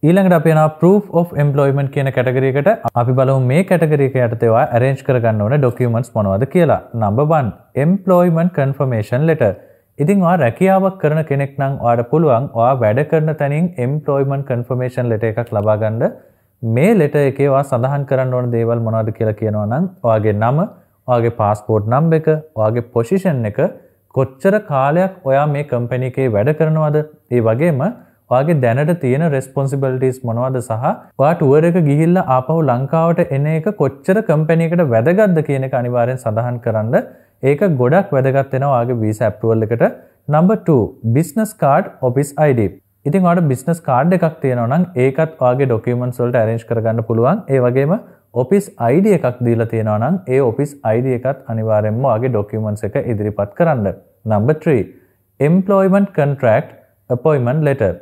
ඊළඟට අපි යනවා proof of employment කියන කැටගරි එකට. අපි බලමු මේ කැටගරි එක යටතේ ඔයා arrange කරගන්න ඕන documents මොනවද කියලා. number 1 employment confirmation letter. ඉතින් ඔයා රැකියාවක් කරන කෙනෙක් නම් ඔයාට පුළුවන් ඔයා වැඩ කරන තැනින් employment confirmation letter එකක් ලබා ගන්න. මේ letter එකේ ඔයා සඳහන් කරන්න ඕන දේවල් මොනවද කියලා කියනවා නම් ඔයාගේ නම, ඔයාගේ passport number එක, ඔයාගේ position එක, කොච්චර කාලයක් ඔයා මේ කම්පැනි එකේ වැඩ කරනවද, ඒ වගේම ඔයාගේ දැනට තියෙන responsibilities මොනවද සහ ඔයා ටුවර් එක ගිහිල්ලා ආපහු ලංකාවට එන එක කොච්චර කම්පැනි එකට වැදගත්ද කියන එක අනිවාර්යෙන් සඳහන් කරන්න. ඒක ගොඩක් වැදගත් වෙනවා ඔයාගේ visa approval එකට. number 2 business card, office ID. ඉතින් ඔයාට business card එකක් තියෙනවා නම් ඒකත් ඔයාගේ documents වලට arrange කරගන්න පුළුවන්. ඒ වගේම office ID එකක් දීලා තියෙනවා නම් ඒ office ID එකත් අනිවාර්යෙන්ම ඔයාගේ documents එක ඉදිරිපත් කරන්න. number 3 employment contract, appointment letter.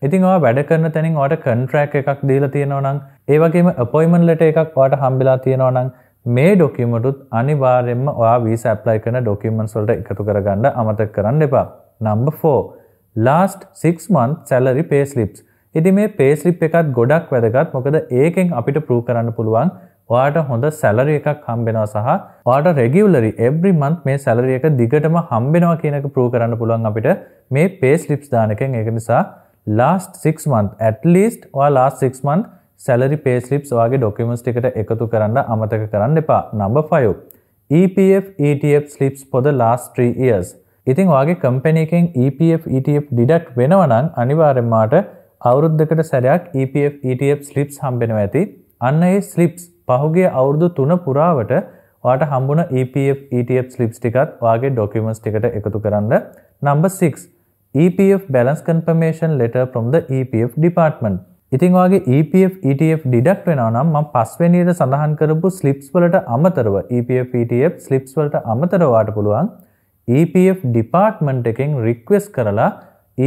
ඉතින් ඔයා වැඩ කරන තැනින් ඔයාට contract එකක් දීලා තියෙනවා නම් ඒ වගේම appointment letter එකක් ඔයාට හම්බෙලා තියෙනවා නම් මේ document උත් අනිවාර්යෙන්ම ඔයා visa apply කරන documents වලට එකතු කරගන්න අමතක කරන්න එපා. number 4 last 6 month salary pay slips. ඉතින් මේ pay slip එකත් ගොඩක් වැදගත්. මොකද ඒකෙන් අපිට prove කරන්න පුළුවන් ඔයාට හොඳ salary එකක් හම්බෙනවා සහ ඔයාට regularly every month මේ salary එක දිගටම හම්බෙනවා කියන එක prove කරන්න පුළුවන් අපිට මේ pay slips දාන එකෙන්. ඒක නිසා last 6 month at least or last 6 month salary pay slips ඔයාගේ documents ටිකට එකතු කරන්න අමතක කරන්න එපා. number 5 EPF ETF slips for the last 3 years. ඉතින් ඔයාගේ company එකෙන් EPF ETF deduct වෙනවා නම් අනිවාර්යෙන්ම මාට අවුරුද්දකට සැරයක් EPF ETF slips හම්බෙනවා ඇති. අන්න ඒ slips පහුගිය අවුරුදු 3 පුරාවට ඔයාට හම්බුණ EPF ETF slips ටිකත් ඔයාගේ documents ටිකට එකතු කරන්න. number 6 EPF balance confirmation letter from the EPF department. ඉතින් ඔයාගේ EPF ETF deduct වෙනවා නම් මම පස්වෙනියට සඳහන් කරපු slips වලට අමතරව EPF ETF slips වලට අමතරව ඔයාට පුළුවන් EPF department එකෙන් request කරලා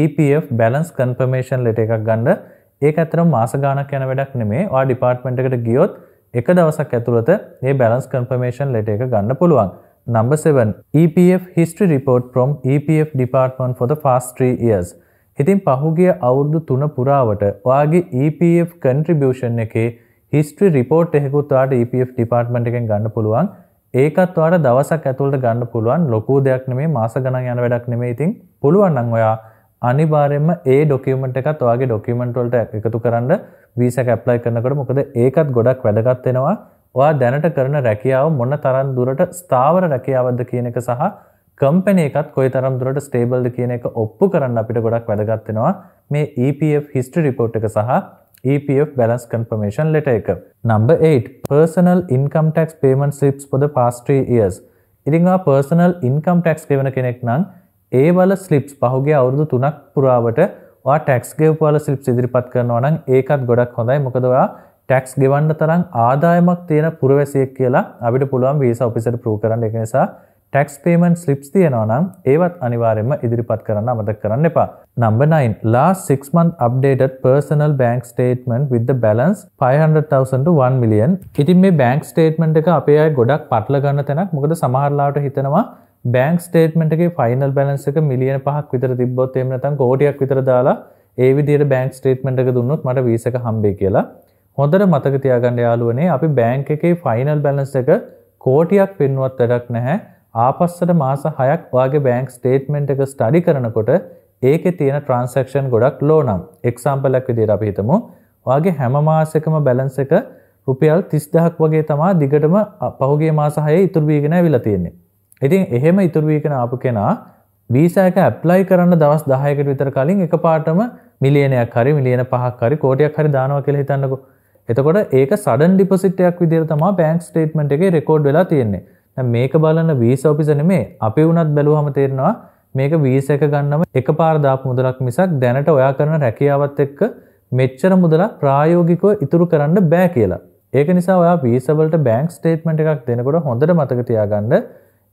EPF balance confirmation letter එකක් ගන්න. ඒක ඇත්තටම මාස ගාණක් යන වැඩක් නෙමෙයි. ඔයා department එකට ගියොත් එක දවසක් ඇතුළත මේ balance confirmation letter එක ගන්න පුළුවන්. number 7 EPF history report from EPF department for the past 3 years. ඉතින් පහුගිය අවුරුදු 3 පුරාවට ඔයාගේ EPF contribution එකේ history report එකකුත් ඔයාට EPF department එකෙන් ගන්න පුළුවන්. ඒකත් ඔයාට දවසක් ඇතුළත ගන්න පුළුවන්. ලොකු දෙයක් නෙමෙයි, මාස ගණන් යන වැඩක් නෙමෙයි. ඉතින් පුළුවන් නම් ඔයා අනිවාර්යයෙන්ම ඒ document එකත් ඔයාගේ document වලට එකතු කරන්න visa එක apply කරනකොට. මොකද ඒකත් ගොඩක් වැදගත් වෙනවා. ඔයා දැනට කරන රැකියාව මොන තරම් දුරට ස්ථාවර රැකියාවක්ද කියන එක සහ කම්පැනි එකත් කොයි තරම් දුරට ස්ටේබල්ද කියන එක ඔප්පු කරන්න අපිට ගොඩක් වැදගත් වෙනවා මේ EPF history report එක සහ EPF balance confirmation letter එක. number 8 personal income tax payment slips for the past 3 years. ඉතින් ඔයා personal income tax ගෙවන කෙනෙක් නම් ඒ වල slips පහුගිය අවුරුදු 3ක් පුරාවට ඔයා tax ගෙවපු වල slips ඉදිරිපත් කරනවා නම් ඒකත් ගොඩක් හොඳයි. මොකද ඔයා tax ගෙවන්න තරම් ආදායමක් තියෙන පුරවැසියෙක් කියලා අපිට පුළුවන් visa officer prove කරන්න. ඒක නිසා tax payment slips තියෙනවා නම් ඒවත් අනිවාර්යයෙන්ම ඉදිරිපත් කරන්න අමතක කරන්න එපා. number 9 last 6 month updated personal bank statement with the balance 500,000 to 1 million. ඉතින් මේ bank statement එක අපේ අය ගොඩක් පටල ගන්න තැනක්. මොකද සමහර ලාවට හිතනවා බැංක් ස්ටේට්මන්ට් එකේ ෆයිනල් බැලන්ස් එක මිලියන 5ක් විතර තිබ්බොත් එහෙම නැත්නම් කෝටියක් විතර දාලා ඒ විදිහට බැංක් ස්ටේට්මන්ට් එක දුන්නොත් මට වීසා එක හම්බෙයි කියලා. හොඳට මතක තියාගන්න යාළුවනේ අපි බැංක් එකේ ෆයිනල් බැලන්ස් එක කෝටියක් පෙන්නුවත් වැඩක් නැහැ. ආපස්සට මාස 6ක් ඔයාගේ බැංක් ස්ටේට්මන්ට් එක ස්ටඩි කරනකොට ඒකේ තියෙන ට්‍රාන්සැක්ෂන් ගොඩක් ලෝ නම් එක්සැම්පල් එකක් විදිහට අපි හිතමු ඔයාගේ හැම මාසෙකම බැලන්ස් එක රුපියල් 30000ක් වගේ තමයි දිගටම පහුගිය මාස 6 ඉතුරු වීගෙන ඇවිල්ලා තියෙන්නේ. ඉතින් එහෙම ඉතුරු වීගෙන ආපු කෙනා වීසා එක ඇප්ලයි කරන්න දවස් 10කට විතර කලින් එකපාරටම මිලියනයක් හරි මිලියන 5ක් හරි කෝටියක් හරි දානවා කියලා හිතන්නකෝ. එතකොට ඒක සඩන් ඩිපොසිට් එකක් විදිහට තමයි බැංක් ස්ටේට්මන්ට් එකේ රෙකෝඩ් වෙලා තියෙන්නේ. දැන් මේක බලන වීසා ඔෆිසර් නෙමෙයි අපි වුණත් බැලුවම තේරෙනවා මේක වීසා එක ගන්නම එකපාර දාපු මුදලක් මිසක් දැනට ඔයා කරන රැකියාවත් එක්ක මෙච්චර මුදලක් ප්‍රායෝගිකව ඉතුරු කරන්න බෑ කියලා. ඒක නිසා ඔයා වීසා වලට බැංක් ස්ටේට්මන්ට් එකක් දෙනකොට හොඳට මතක තියාගන්න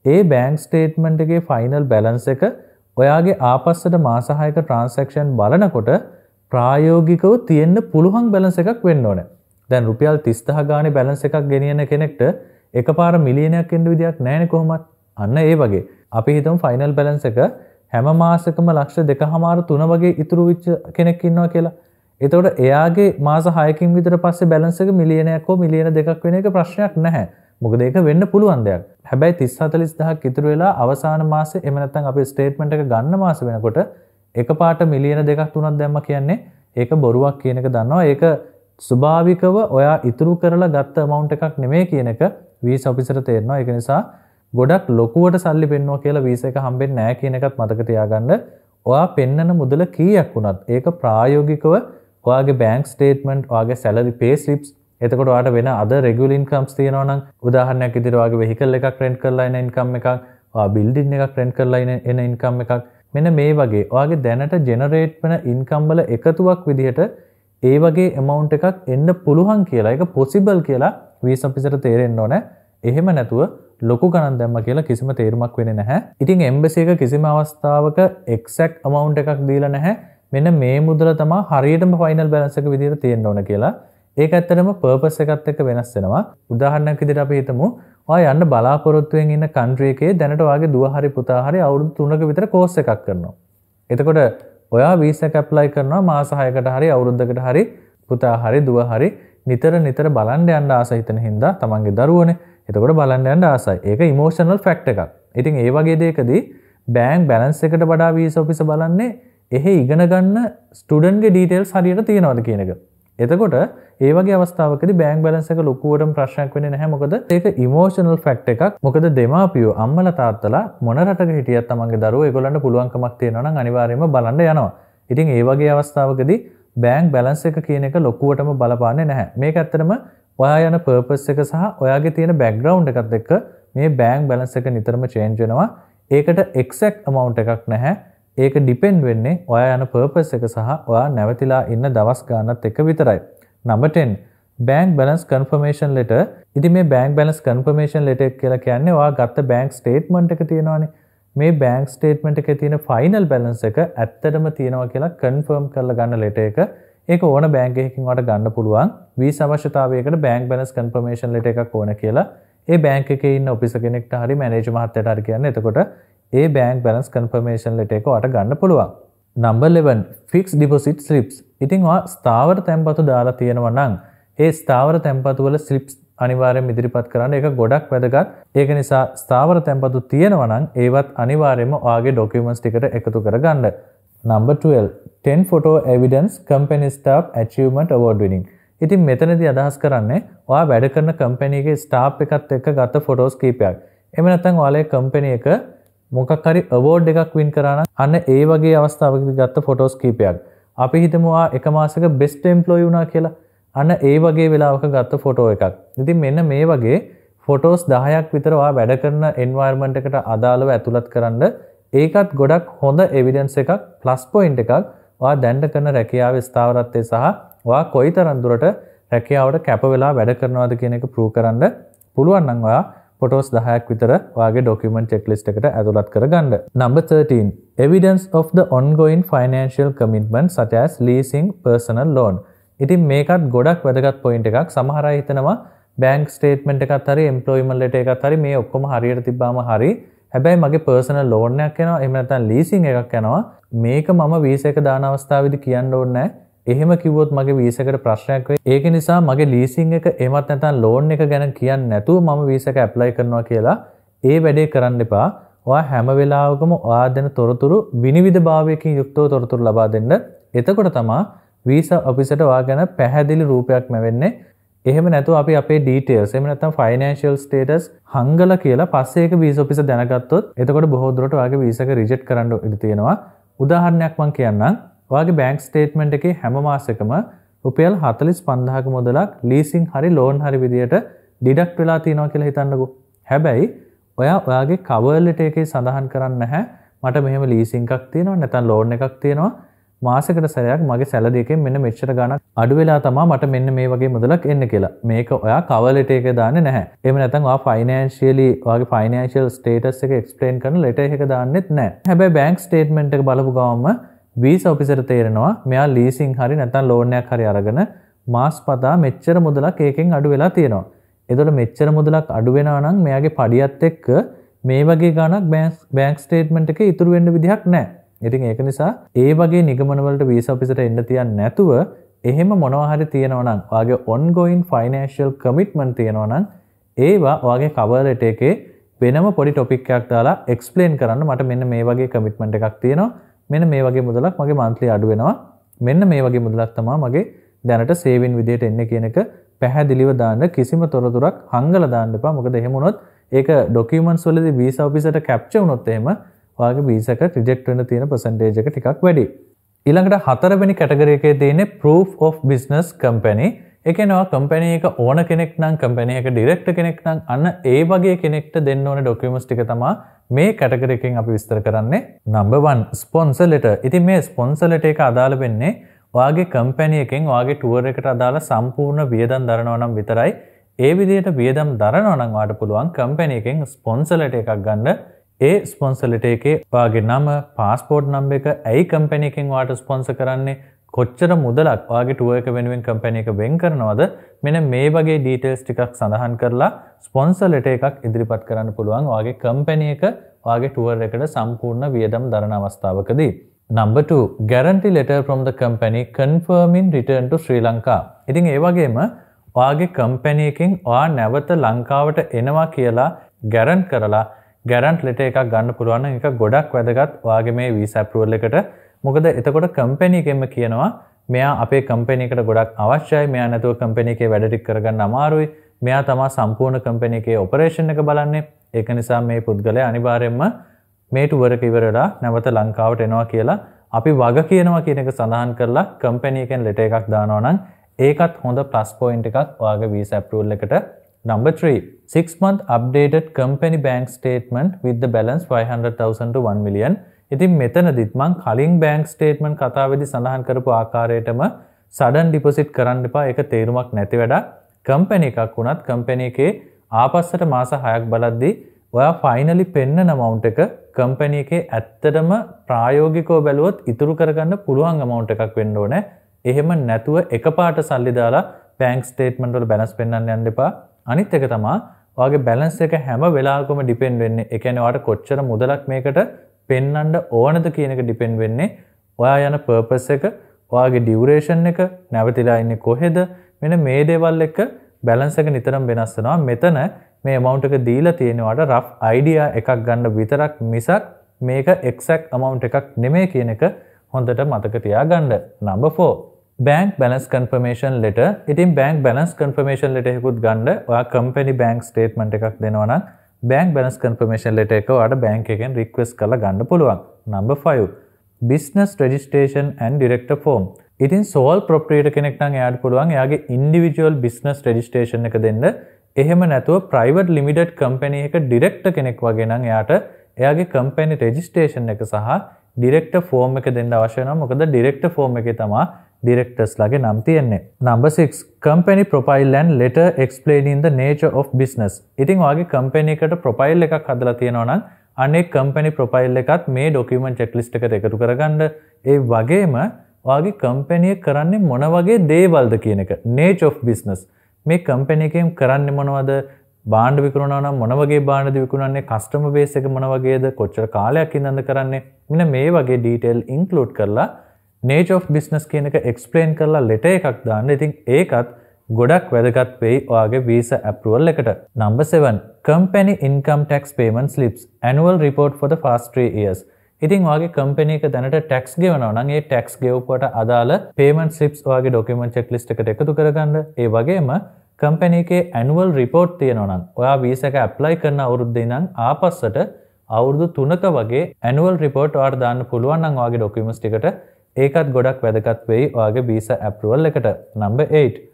ඒ බැංක් ස්ටේට්මන්ට් එකේ ෆයිනල් බැලන්ස් එක ඔයාගේ ආපස්සට මාස 6ක ට්‍රාන්සැක්ෂන් බලනකොට ප්‍රායෝගිකව තියෙන්න පුළුවන් බැලන්ස් එකක් වෙන්න ඕනේ. දැන් රුපියල් 30000 ගානේ බැලන්ස් එකක් ගෙනියන කෙනෙක්ට එකපාර මිලියනයක් එන්න විදියක් නැහැනේ කොහොමත්. අන්න ඒ වගේ. අපි හිතමු ෆයිනල් බැලන්ස් එක හැම මාසෙකම ලක්ෂ 2.5 3 වගේ ඉතුරු වෙච්ච කෙනෙක් ඉන්නවා කියලා. එතකොට එයාගේ මාස 6කින් විතර පස්සේ බැලන්ස් එක මිලියනයක් හෝ මිලියන 2ක් වෙන එක ප්‍රශ්නයක් නැහැ. මොකද ඒක වෙන්න පුළුවන් දෙයක්. හැබැයි 30-40000ක් ඉතුරු වෙලා අවසාන මාසේ එහෙම නැත්නම් අපේ ස්ටේට්මන්ට් එක ගන්න මාස වෙනකොට එකපාරට මිලියන 2ක් 3ක් දැම්ම කියන්නේ ඒක බොරුවක් කියන එක දන්නවා. ඒක ස්වභාවිකව ඔයා ඉතුරු කරලා ගත්ත amount එකක් නෙමෙයි කියන එක වීසා ඔෆිසරට තේරෙනවා. ඒක නිසා ගොඩක් ලොකුවට සල්ලි පෙන්නවා කියලා වීසා එක හම්බෙන්නේ නැහැ කියන එකත් මතක තියාගන්න. ඔයා පෙන්නන මුදල කීයක් වුණත් ඒක ප්‍රායෝගිකව ඔයාගේ බැංක් ස්ටේට්මන්ට්, ඔයාගේ සැලරි පේ ස්ලිප්ස්, එතකොට ඔයාට වෙන අදර් රෙගුලර් ඉන්කම්ස් තියෙනවා නම් උදාහරණයක් විදිහට ඔයාගේ වෙහිකල් එකක් රෙන්ට් කරලා එන ඉන්කම් එකක්, ඔයා බිල්ඩින් එකක් රෙන්ට් කරලා එන ඉන්කම් එකක්, මෙන්න මේ වගේ ඔයාගේ දැනට ජෙනරේට් වෙන ඉන්කම් වල එකතුවක් විදිහට ඒ වගේ amount එකක් එන්න පුළුවන් කියලා, ඒක possible කියලා වීසා ඔෆිසරට තේරෙන්න ඕනේ. එහෙම නැතුව ලොකු ගණන් දැම්ම කියලා කිසිම තේරුමක් වෙන්නේ නැහැ. ඉතින් එම්බසි එක කිසිම අවස්ථාවක exact amount එකක් දීලා නැහැ. මෙන්න මේ මුදල තමයි හරියටම ෆයිනල් බැලන්ස් එක විදිහට තියෙන්න ඕන කියලා. ඒක ඇත්තටම purpose එකත් එක්ක වෙනස් වෙනවා. උදාහරණයක් විදිහට අපි හිතමු ඔයා යන්න බලාපොරොත්තුෙන් ඉන්න country එකේ දැනට ඔයාගේ දුව හරි පුතා හරි අවුරුදු 3ක විතර course එකක් කරනවා. එතකොට ඔයා වීසා එක apply කරනවා මාස 6කට හරි අවුරුද්දකට හරි පුතා හරි දුව හරි නිතර බලන්න යන්න ආස හිතන හින්දා තමන්ගේ දරුවනේ. එතකොට බලන්න යන්න ආසයි. ඒක emotional fact එකක්. ඉතින් ඒ වගේ දෙයකදී bank balance එකට වඩා වීසා ඔෆිස බලන්නේ එහි ඉගෙන ගන්න ස්ටුඩන්ට් ගේ details හරියට තියෙනවද කියන එක. එතකොට ඒ වගේ අවස්ථාවකදී bank balance එක ලොකුවටම ප්‍රශ්නයක් වෙන්නේ නැහැ. මොකද ඒක emotional fact එකක්. මොකද දෙමාපියෝ අම්මලා තාත්තලා මොන රටක හිටියත් තමන්ගේ දරුවෝ ඒගොල්ලන්ට පුළුවන්කමක් තියෙනවා නම් අනිවාර්යයෙන්ම බලන්න යනවා. ඉතින් ඒ වගේ අවස්ථාවකදී bank balance එක කියන එක ලොකුවටම බලපාන්නේ නැහැ. මේක ඇත්තටම ඔයා යන purpose එක සහ ඔයාගේ තියෙන background එකත් එක්ක මේ bank balance එක නිතරම change වෙනවා. ඒකට exact amount එකක් නැහැ. ඒක depend වෙන්නේ ඔයා යන purpose එක සහ ඔයා නැවතිලා ඉන්න දවස් ගානත් එක්ක විතරයි. Number 10 bank balance confirmation letter. ඉතින් මේ bank balance confirmation letter කියලා කියන්නේ ඔයා ගත්ත bank statement එක තියෙනවානේ. මේ bank statement එකේ තියෙන final balance එක ඇත්තටම තියෙනවා කියලා confirm කරලා ගන්න letter එක. ඒක ඕන බැංක් එකකින් ඔයාලට ගන්න පුළුවන්. වීසා අවශ්‍යතාවයකට bank balance confirmation letter එකක් ඕන කියලා ඒ බැංක් එකේ ඉන්න ඔෆිසර් කෙනෙක්ට හරි මැනේජර් මහත්තයාට හරි කියන්නේ. එතකොට ඒ bank balance confirmation letter එක ඔයාලට ගන්න පුළුවන්. Number 11 fixed deposit slips. ඉතින් ඔයා ස්ථාවර තැන්පතු දාලා තියෙනවා නම් ඒ ස්ථාවර තැන්පතු වල slips අනිවාර්යයෙන් ඉදිරිපත් කරන්න. ඒක ගොඩක් වැදගත්. ඒක නිසා ස්ථාවර තැන්පතු තියෙනවා නම් ඒවත් අනිවාර්යයෙන්ම ඔයාගේ documents ටිකට එකතු කරගන්න. Number 12 10 photo evidence company staff achievement award winning. ඉතින් මෙතනදී අදහස් කරන්නේ ඔයා වැඩ කරන company එකේ staff එකත් එක්ක ගත photos කීපයක්. එහෙම නැත්නම් ඔයාලගේ company එක මොකක් හරි award එකක් win කරා නම් අන්න ඒ වගේ අවස්ථාවකදී ගත්ත photos කීපයක්. අපි හිතමු ඔයා එක මාසයක best employee වුණා කියලා. අන්න ඒ වගේ වෙලාවක ගත්ත photo එකක්. ඉතින් මෙන්න මේ වගේ photos 10ක් විතර ඔයා වැඩ කරන environment එකට අදාළව ඇතුළත් කරන්න ඒකත් ගොඩක් හොඳ එවිඩන්ස් එකක් ප්ලස් පොයින්ට් එකක් ඔයා දැන් කරන රැකියාවේ ස්ථාවරත්වය සහ ඔයා කොයිතරම් දුරට රැකියාවට කැප වෙලා වැඩ කරනවද කියන එක ප්‍රූව් කරන්න පුළුවන් නම් ඔයා ෆොටෝස් 10ක් විතර ඔයාගේ ડોකියුමන්ට් චෙක්ලිස්ට් එකට ඇතුළත් කරගන්න. Number 13 evidence of the ongoing financial commitment such as leasing personal loan. ඉතින් මේකත් ගොඩක් වැදගත් පොයින්ට් එකක්. සමහර අය හිතනවා බැංක් ස්ටේට්මන්ට් එකත් හරි එම්ප්ලොයිමන්ට් ලෙටර් එකත් හරි මේ ඔක්කොම හරියට තිබ්බාම හරි හැබැයි මගේ පර්සනල් ලෝන් එකක් යනවා එහෙම නැත්නම් ලීසින් එකක් යනවා මේක මම වීසා එක දාන අවස්ථාවේදී කියන්න ඕනේ නැහැ. එහෙම කිව්වොත් මගේ වීසා එකට ප්‍රශ්නයක් වෙයි. ඒක නිසා මගේ ලීසින් එක එහෙමත් නැත්නම් ලෝන් එක ගැන කියන්නේ නැතුව මම වීසා එක ඇප්ලයි කරනවා කියලා ඒ වැඩේ කරන්න එපා. ඔයා හැම වෙලාවකම ඔයා දෙන තොරතුරු විනිවිදභාවයකින් යුක්තව තොරතුරු ලබා දෙන්න. එතකොට තමයි වීසා ඔෆිසර්ට ඔයා ගැන පැහැදිලි රූපයක් ලැබෙන්නේ. එහෙම නැතුව අපි අපේ ඩීටේල්ස් එහෙම නැත්නම් ෆයිනෑන්ෂියල් ස්ටේටස් හංගලා කියලා පස්සේ ඒක වීසා ඔෆිසර් දැනගත්තොත් එතකොට බොහෝ දුරට ඔයාගේ වීසා එක රිජෙක්ට් කරන්න ඉඩ තියෙනවා. උදාහරණයක් මම කියන්නම්. ඔයාගේ බැංක් ස්ටේට්මන්ට් එකේ හැම මාසෙකම රුපියල් 45000ක මුදලක් ලීසින් හරි ලෝන් හරි විදියට ඩිඩක්ට් වෙලා තියෙනවා කියලා හිතන්නකෝ. හැබැයි ඔයාගේ කවර් ලෙටර් එකේ සඳහන් කරන්නේ නැහැ මට මෙහෙම ලීසින් එකක් තියෙනවා නැත්නම් ලෝන් එකක් තියෙනවා මාසෙකට සැරයක් මගේ සැලරි එකෙන් මෙන්න මෙච්චර ගණන් අඩු වෙලා තමයි මට මෙන්න මේ වගේ මුදලක් එන්නේ කියලා. මේක ඔයා කවර් ලෙටර් එකේ දාන්නේ නැහැ. එහෙම නැත්නම් ඔයා ෆයිනෑන්ෂියලි ඔයාගේ ෆයිනෑන්ෂියල් ස්ටේටස් එක එක්ස්ප්ලেইন කරන ලෙටර් එක දාන්නෙත් නැහැ. හැබැයි බැංක් ස්ටේට්මන්ට් එක බලපු ගමන්ම වීසා ඔෆිසර් තේරෙනවා මෙයා ලීසින් හරි නැත්නම් ලෝන් එකක් හරි අරගෙන මාස් පතා මෙච්චර මුදලක් ඒකෙන් අඩු වෙලා තියෙනවා. එතකොට මෙච්චර මුදලක් අඩු වෙනවා නම් මෙයාගේ පඩියත් එක්ක මේ වගේ ගණක් බැංක් ස්ටේට්මන්ට් එකේ ඉතුරු වෙන්න විදිහක් නැහැ. ඉතින් ඒක නිසා ඒ වගේ නිගමන වලට වීසා ඔෆිසර්ට එන්න තියන්නේ නැතුව එහෙම මොනවා හරි තියෙනවා නම් ඔයාගේ ongoing financial commitment තියෙනවා නම් ඒවා ඔයාගේ cover letter එකේ වෙනම පොඩි topic එකක් දාලා explain කරන්න මට මෙන්න මේ වගේ commitment එකක් තියෙනවා මෙන්න මේ වගේ මුදලක් මගේ monthly අඩු වෙනවා මෙන්න මේ වගේ මුදලක් තමයි මගේ දැනට saving විදියට එන්නේ කියන එක පැහැදිලිව දාන්න කිසිම තොරතුරක් හංගලා දාන්න එපා මොකද එහෙම වුණොත් ඒක documents වලදී වීසා ඔෆිසර්ට capture වුණොත් එහෙම ඔයාගේ වීසා එක රිජෙක්ට් වෙන්න තියෙන percentage එක ටිකක් වැඩි. ඊළඟට හතරවෙනි කැටගරි එකේ තියෙන්නේ proof of business company. ඒ කියන්නේ ඔයා කම්පැනි එක ඕන කෙනෙක් නම් කම්පැනි එක ඩිරෙක්ටර් කෙනෙක් නම් අන්න ඒ වගේ කෙනෙක්ට දෙන්න ඕන ડોකියුමන්ට්ස් ටික තමයි මේ කැටගරි එකෙන් අපි විස්තර කරන්නේ. number 1 sponsor letter. ඉතින් මේ sponsor letter එක අදාළ වෙන්නේ ඔයාගේ කම්පැනි එකෙන් ඔයාගේ ටුවර් එකට අදාළ සම්පූර්ණ වියදම් දරනවා නම් විතරයි. ඒ විදිහට වියදම් දරනවා නම් ඔයාට පුළුවන් කම්පැනි එකෙන් ස්පොන්සර් ලෙටර් එකක් ගන්න. ඒ ස්පොන්සර් ලෙටර් එකේ ඔයාගේ නම, පාස්පෝර්ට් නම්බර් එක, ඇයි කම්පැනි එකෙන් ඔයාට ස්පොන්සර් කරන්නේ, කොච්චර මුදලක් ඔයාගේ ටුවර් එක වෙනුවෙන් කම්පැනි එක වෙන් කරනවද, මෙන්න මේ වගේ ඩීටේල්ස් ටිකක් සඳහන් කරලා ස්පොන්සර් ලෙටර් එකක් ඉදිරිපත් කරන්න පුළුවන් ඔයාගේ කම්පැනි එක ඔයාගේ ටුවර් එකට සම්පූර්ණ වියදම් දරන අවස්ථාවකදී. Number 2, guarantee letter from the company confirming return to Sri Lanka. ඉතින් ඒ වගේම ඔයාගේ කම්පැනි එකෙන් ඔයා නැවත ලංකාවට එනවා කියලා ගැරන්ට් කරලා ගැරන්ට් ලෙටර් එකක් ගන්න පුළුවන් නම් ඒක ගොඩක් වැදගත් ඔයාගේ මේ වීසා අප්‍රූවල් එකට. මොකද එතකොට කම්පැනි එකෙන්ම කියනවා මෙයා අපේ කම්පැනි එකට ගොඩක් අවශ්‍යයි, මෙයා නැතුව කම්පැනි එකේ වැඩ ටික කරගන්න අමාරුයි, මෙයා තමයි සම්පූර්ණ කම්පැනි එකේ ඔපරේෂන් එක බලන්නේ. ඒක නිසා මේ පුද්ගලයා අනිවාර්යයෙන්ම මේ ටුවර් එක ඉවර වෙලා නැවත ලංකාවට එනවා කියලා අපි වග කියනවා කියන එක සඳහන් කරලා කම්පැනි එකෙන් ලෙටර් එකක් දානවා නම් ඒකත් හොඳ ප්ලස් පොයින්ට් එකක් ඔයාගේ වීසා අප්‍රූවල් එකට. Number 3, 6 month updated company bank statement with the balance 500,000 to 1 million. ඉතින් මෙතනදිත් මං කලින් bank statement කතාවේදී සඳහන් කරපු ආකාරයටම sudden deposit කරන්න එපා. ඒක තේරුමක් නැති වැඩක්. කම්පැනි එකක් වුණත් කම්පැනි එකේ ආපස්සට මාස 6ක් බලද්දී ඔයා ෆයිනලි පෙන්නන amount එක කම්පැනි එකේ ඇත්තටම ප්‍රායෝගිකව බැලුවොත් ඉතුරු කරගන්න පුළුවන් amount එකක් වෙන්න ඕනේ. එහෙම නැතුව එකපාරට සල්ලි දාලා bank statement වල balance පෙන්වන්න යන්න එපා. අනිත් එක තමයි ඔයාගේ balance එක හැම වෙලාවකම depend වෙන්නේ. ඒ කියන්නේ ඔයාට කොච්චර මුදලක් මේකට පෙන්වන්න ඕනද කියන එක depend වෙන්නේ ඔයා යන purpose එක, ඔයාගේ duration එක, නැවතිලා ඉන්නේ කොහෙද, මෙන්න මේ දේවල් එක්ක balance එක නිතරම වෙනස් වෙනවා. මෙතන මේ amount එක දීලා තියෙනවාට rough idea එකක් ගන්න විතරක් මිසක් මේක exact amount එකක් නෙමෙයි කියන එක හොඳට මතක තියාගන්න. Number 4, bank balance confirmation letter. ඉතින් bank balance confirmation letter එකකුත් ගන්න. ඔයා company bank statement එකක් දෙනවා නම් bank balance confirmation letter එක ඔයාට bank එකෙන් request කරලා ගන්න පුළුවන්. Number 5, business registration and director form. ඉතින් sole proprietor කෙනෙක් නම් එයාට පුළුවන් එයාගේ individual business registration එක දෙන්න. එහෙම නැතුව private limited company එක director කෙනෙක් වගේ නම් එයාට එයාගේ company registration එක සහ director form එක දෙන්න අවශ්‍ය වෙනවා. මොකද director form එකේ තමයි directors ලගේ නම් තියෙන්නේ. Number 6, company profile and letter explaining the nature of business. ඉතින් ඔයාගේ company එකට profile එකක් හදලා තියෙනවා නම් අනේ company profile එකත් මේ document checklist එකට එකතු කරගන්න. ඒ වගේම ඔයාගේ company එක කරන්නේ මොන වගේ දේවල්ද කියන එක, nature of business. මේ company එකෙන් කරන්නේ මොනවද, බාණ්ඩ විකුණනවා නම් මොන වගේ බාණ්ඩද විකුණන්නේ, කස්ටමර් බේස් එක මොන වගේද, කොච්චර කාලයක් ඉඳන්ද කරන්නේ, මෙන්න මේ වගේ ඩීටේල් ඉන්ක්ලූඩ් කරලා nature of business කියන එක explain කරලා letter එකක් දාන්න. ඉතින් ඒකත් ගොඩක් වැදගත් වෙයි ඔයාගේ visa approval එකට. Number 7 company income tax payment slips annual report for the past 3 years. ඉතින් ඔයාගේ company එක දැනට tax ගෙවනවා නම් ඒ tax ගෙවුවට අදාළ payment slips ඔයාගේ document checklist එකට එකතු කරගන්න. ඒ වගේම company එකේ annual report තියෙනවා නම් ඔයා visa එක apply කරන අවුරුද්දේ ඉඳන් ආපස්සට අවුරුදු 3ක වගේ annual report ඔයාට දාන්න පුළුවන් නම් ඔයාගේ documents ටිකට ඒකත් ගොඩක් වැදගත් වෙයි ඔයාගේ visa approval එකට. Number 8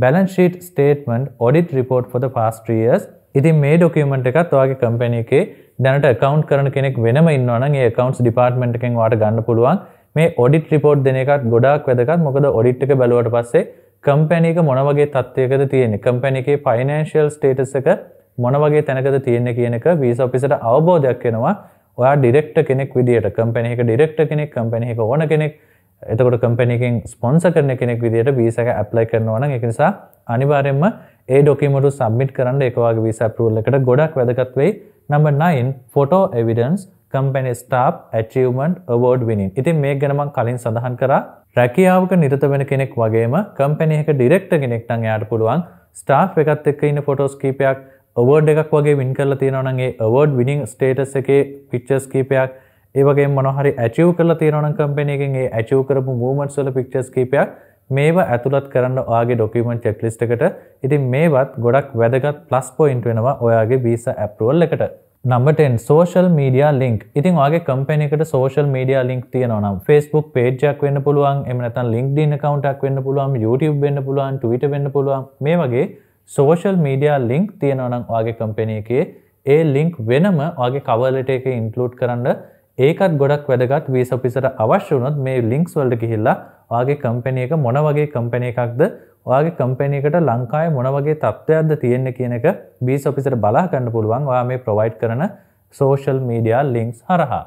balance sheet statement audit report for the past 3 years. ඉතින් මේ document එකත් ඔයාගේ company එකේ දැනට account කරන කෙනෙක් වෙනම ඉන්නවා නම් ඒ accounts department එකෙන් ඔයාට ගන්න පුළුවන්. මේ audit report දෙන එකත් ගොඩාක් වැදගත්. මොකද audit එක බැලුවට පස්සේ company එක මොන වගේ තත්ත්වයකද තියෙන්නේ, company එකේ financial status එක මොන වගේ තැනකද තියෙන්නේ කියන එක visa officer ට අවබෝධයක් වෙනවා. ඔයා director කෙනෙක් විදියට, company එක director කෙනෙක්, company එක owner කෙනෙක්, එතකොට company එකෙන් sponsor කරන කෙනෙක් විදියට visa එක apply කරනවා නම් ඒක නිසා අනිවාර්යයෙන්ම ඒ document එක submit කරන්න ඒක වගේ visa approval එකට ගොඩක් වැදගත් වෙයි. Number 9 photo evidence company staff achievement award winning. ඉතින් මේක ගැන මම කලින් සඳහන් කරා. රැකියාවක නිරත වෙන කෙනෙක් වගේම company එක director කෙනෙක් නම් එයාට පුළුවන් staff එකත් එක්ක ඉන්න photos කීපයක් award එකක් වගේ win කරලා තියෙනවා නම් ඒ award winning status එකේ pictures කීපයක්, ඒ වගේම මොනවා හරි achieve කරලා තියෙනවා නම් company එකෙන් ඒ achieve කරපු movements වල pictures කීපයක් මේවා ඇතුළත් කරන්න ඔයාගේ document checklist එකට. ඉතින් මේවත් ගොඩක් වැදගත් plus point වෙනවා ඔයාගේ visa approval එකට. Number 10 social media link. ඉතින් ඔයාගේ company එකට social media link තියෙනවා නම් Facebook page එකක් වෙන්න පුළුවන්, එහෙම නැත්නම් LinkedIn account එකක් වෙන්න පුළුවන්, YouTube වෙන්න පුළුවන්, Twitter වෙන්න පුළුවන්. මේ වගේ social media link තියෙනවා නම් ඔයාගේ company එකේ ඒ link වෙනම ඔයාගේ cover letter එකේ include කරන්න. ඒකත් ගොඩක් වැදගත්. visa officer අවශ්‍ය වුණොත් මේ links වලට ගිහිල්ලා ඔයාගේ company එක මොන වගේ company එකක්ද, ඔයාගේ company එකට ලංකාවේ මොන වගේ තත්ත්වයක්ද තියෙන්නේ කියන එක visa officer බලා ගන්න පුළුවන් ඔයා මේ provide කරන social media links හරහා.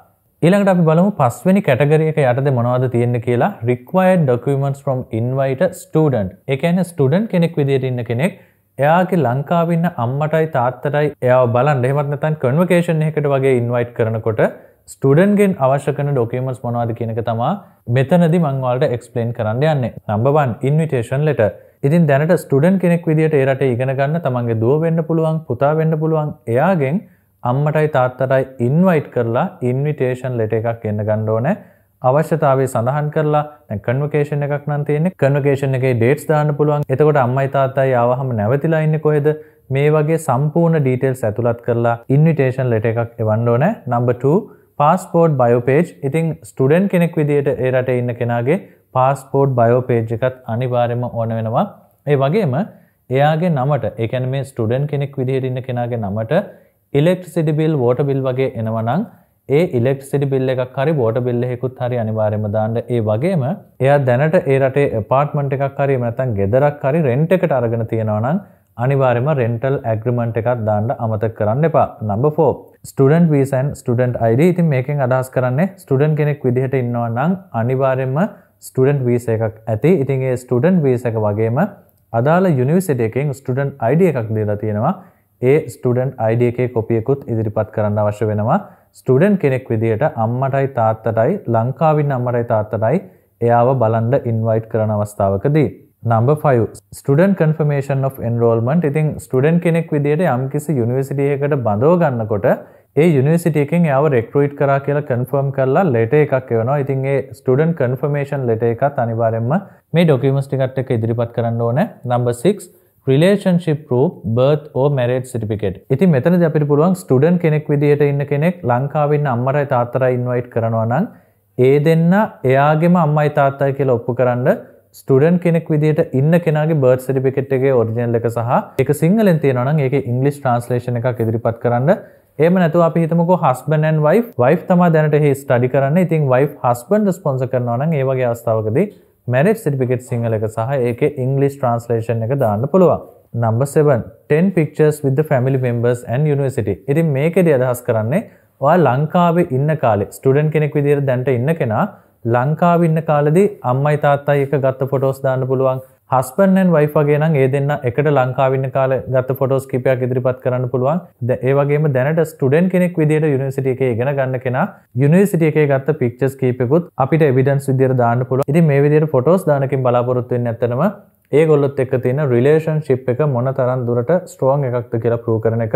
ඊළඟට අපි බලමු 5 වෙනි category එක යටතේ මොනවද තියෙන්නේ කියලා. required documents from invited student. ඒ කියන්නේ student කෙනෙක් විදියට ඉන්න කෙනෙක් එයාගේ ලංකාවේ ඉන්න අම්මටයි තාත්තටයි එයාව බලන්න, එහෙමත් නැත්නම් convocation එකකට වගේ invite කරනකොට ස්ටුඩන්ට් ගෙන් අවශ්‍ය කරන documents මොනවද කියන එක තමයි මෙතනදී මම ඔයාලට explain කරන්න යන්නේ. Number 1 invitation letter. ඉතින් දැනට ස්ටුඩන්ට් කෙනෙක් විදියට ඒ රටේ ඉගෙන ගන්න තමන්ගේ දුව වෙන්න පුළුවන්, පුතා වෙන්න පුළුවන්, එයාගෙන් අම්මටයි තාත්තටයි invite කරලා invitation letter එකක් එන්න ගන්න ඕනේ. අවශ්‍යතාවය සඳහන් කරලා දැන් convocation එකක් නම් තියෙන්නේ. convocation එකේ dates දාන්න පුළුවන්. එතකොට අම්මයි තාත්තයි ආවහම නැවතිලා ඉන්නේ කොහෙද? මේ වගේ සම්පූර්ණ details ඇතුළත් කරලා invitation letter එකක් එවන්න ඕනේ. Number 2 passport bio page. ඉතින් ස්ටුඩන්ට් කෙනෙක් විදියට ඒ රටේ ඉන්න කෙනාගේ passport bio page එකත් අනිවාර්යයෙන්ම ඕන වෙනවා. ඒ වගේම එයාගේ නමට, ඒ කියන්නේ මේ ස්ටුඩන්ට් කෙනෙක් විදියට ඉන්න කෙනාගේ නමට electricity bill, water bill වගේ එනවා නම් ඒ electricity bill එකක් හරි water bill එකකුත් හරි අනිවාර්යයෙන්ම දාන්න. ඒ වගේම එයා දැනට ඒ රටේ apartment එකක් හරි එහෙම නැත්නම් ගෙදරක් හරි rent එකට අරගෙන තියෙනවා නම් අනිවාර්යයෙන්ම rental agreement එකක් දාන්න අමතක කරන්න එපා. Number 4 student visa and student ID. ඉතින් මේකෙන් අදහස් කරන්නේ ස්ටුඩන්ට් කෙනෙක් විදිහට ඉන්නවා නම් අනිවාර්යයෙන්ම ස්ටුඩන්ට් වීසා එකක් ඇති. ඉතින් ඒ ස්ටුඩන්ට් වීසා එක වගේම අදාළ යුනිවර්සිටි එකෙන් ස්ටුඩන්ට් ID එකක් දීලා තියෙනවා. ඒ ස්ටුඩන්ට් ID එකේ කොපි එකකුත් ඉදිරිපත් කරන්න අවශ්‍ය වෙනවා. ස්ටුඩන්ට් කෙනෙක් විදිහට අම්මටයි තාත්තටයි ලංකාවේ ඉන්න අම්මටයි තාත්තටයි එයාව බලන්න ඉන්වයිට් කරන අවස්ථාවකදී. Number 5 student confirmation of enrollment. ඉතින් ස්ටුඩන්ට් කෙනෙක් විදිහට යම්කිසි යුනිවර්සිටි එකකට බඳව ගන්නකොට ඒ යුනිවර්සිටි එකෙන් එයාව recruit කරා කියලා confirm කරලා letter එකක් එවනවා. ඉතින් ඒ student confirmation letter එකත් අනිවාර්යයෙන්ම මේ documents ටිකත් එක්ක ඉදිරිපත් කරන්න ඕනේ. Number 6 relationship proof, birth or marriage certificate. ඉතින් මෙතනදී අපිට පුළුවන් ස්ටුඩන්ට් කෙනෙක් විදිහට ඉන්න කෙනෙක් ලංකාවේ ඉන්න අම්මටයි තාත්තටයි ඉන්වයිට් කරනවා නම් ඒ දෙන්න එයාගේම අම්මයි තාත්තයි කියලා ඔප්පු කරන්න ස්ටුඩන්ට් කෙනෙක් විදිහට ඉන්න කෙනාගේ birth certificate එකේ original එක සහ ඒක සිංහලෙන් තියෙනවා නම් ඒකේ English translation එකක් ඉදිරිපත් කරන්න. එහෙම නැතුව අපි හිතමුකෝ husband and wife තමයි දැනට එහි study කරන්නේ. ඉතින් wife husband ස්පොන්සර් කරනවා නම් ඒ වගේ අවස්ථාවකදී marriage certificate සිංහල එක සහ ඒකේ English translation එක දාන්න පුළුවන්. Number 7 10 pictures with the family members and university. ඉතින් මේකේදී අදහස් කරන්නේ ඔයා ලංකාවේ ඉන්න කාලේ ස්ටුඩන්ට් කෙනෙක් විදිහට දැනට ඉන්න කෙනා ලංකාවේ ඉන්න කාලෙදී අම්මයි තාත්තයි එක ගත්ත ෆොටෝස් දාන්න පුළුවන්. husband and wife වගේ නම් ඒ දෙන්න එකට ලංකාවේ ඉන්න කාලේ ගත්ත ෆොටෝස් කීපයක් ඉදිරිපත් කරන්න පුළුවන්. ඒ වගේම දැනට ස්ටුඩන්ට් කෙනෙක් විදියට යුනිවර්සිටි එකේ ඉගෙන ගන්න කෙනා යුනිවර්සිටි එකේ ගත්ත පික්චර්ස් කීපෙකුත් අපිට එවිඩන්ස් විදියට දාන්න පුළුවන්. ඉතින් මේ විදියට ෆොටෝස් දානකින් බලාපොරොත්තු වෙන්නේ නැත්නම් ඒගොල්ලොත් එක්ක තියෙන රිලේෂන්ෂිප් එක මොන තරම් දුරට ස්ට්‍රෝං එකක්ද කියලා ප්‍රූව් කරන එක.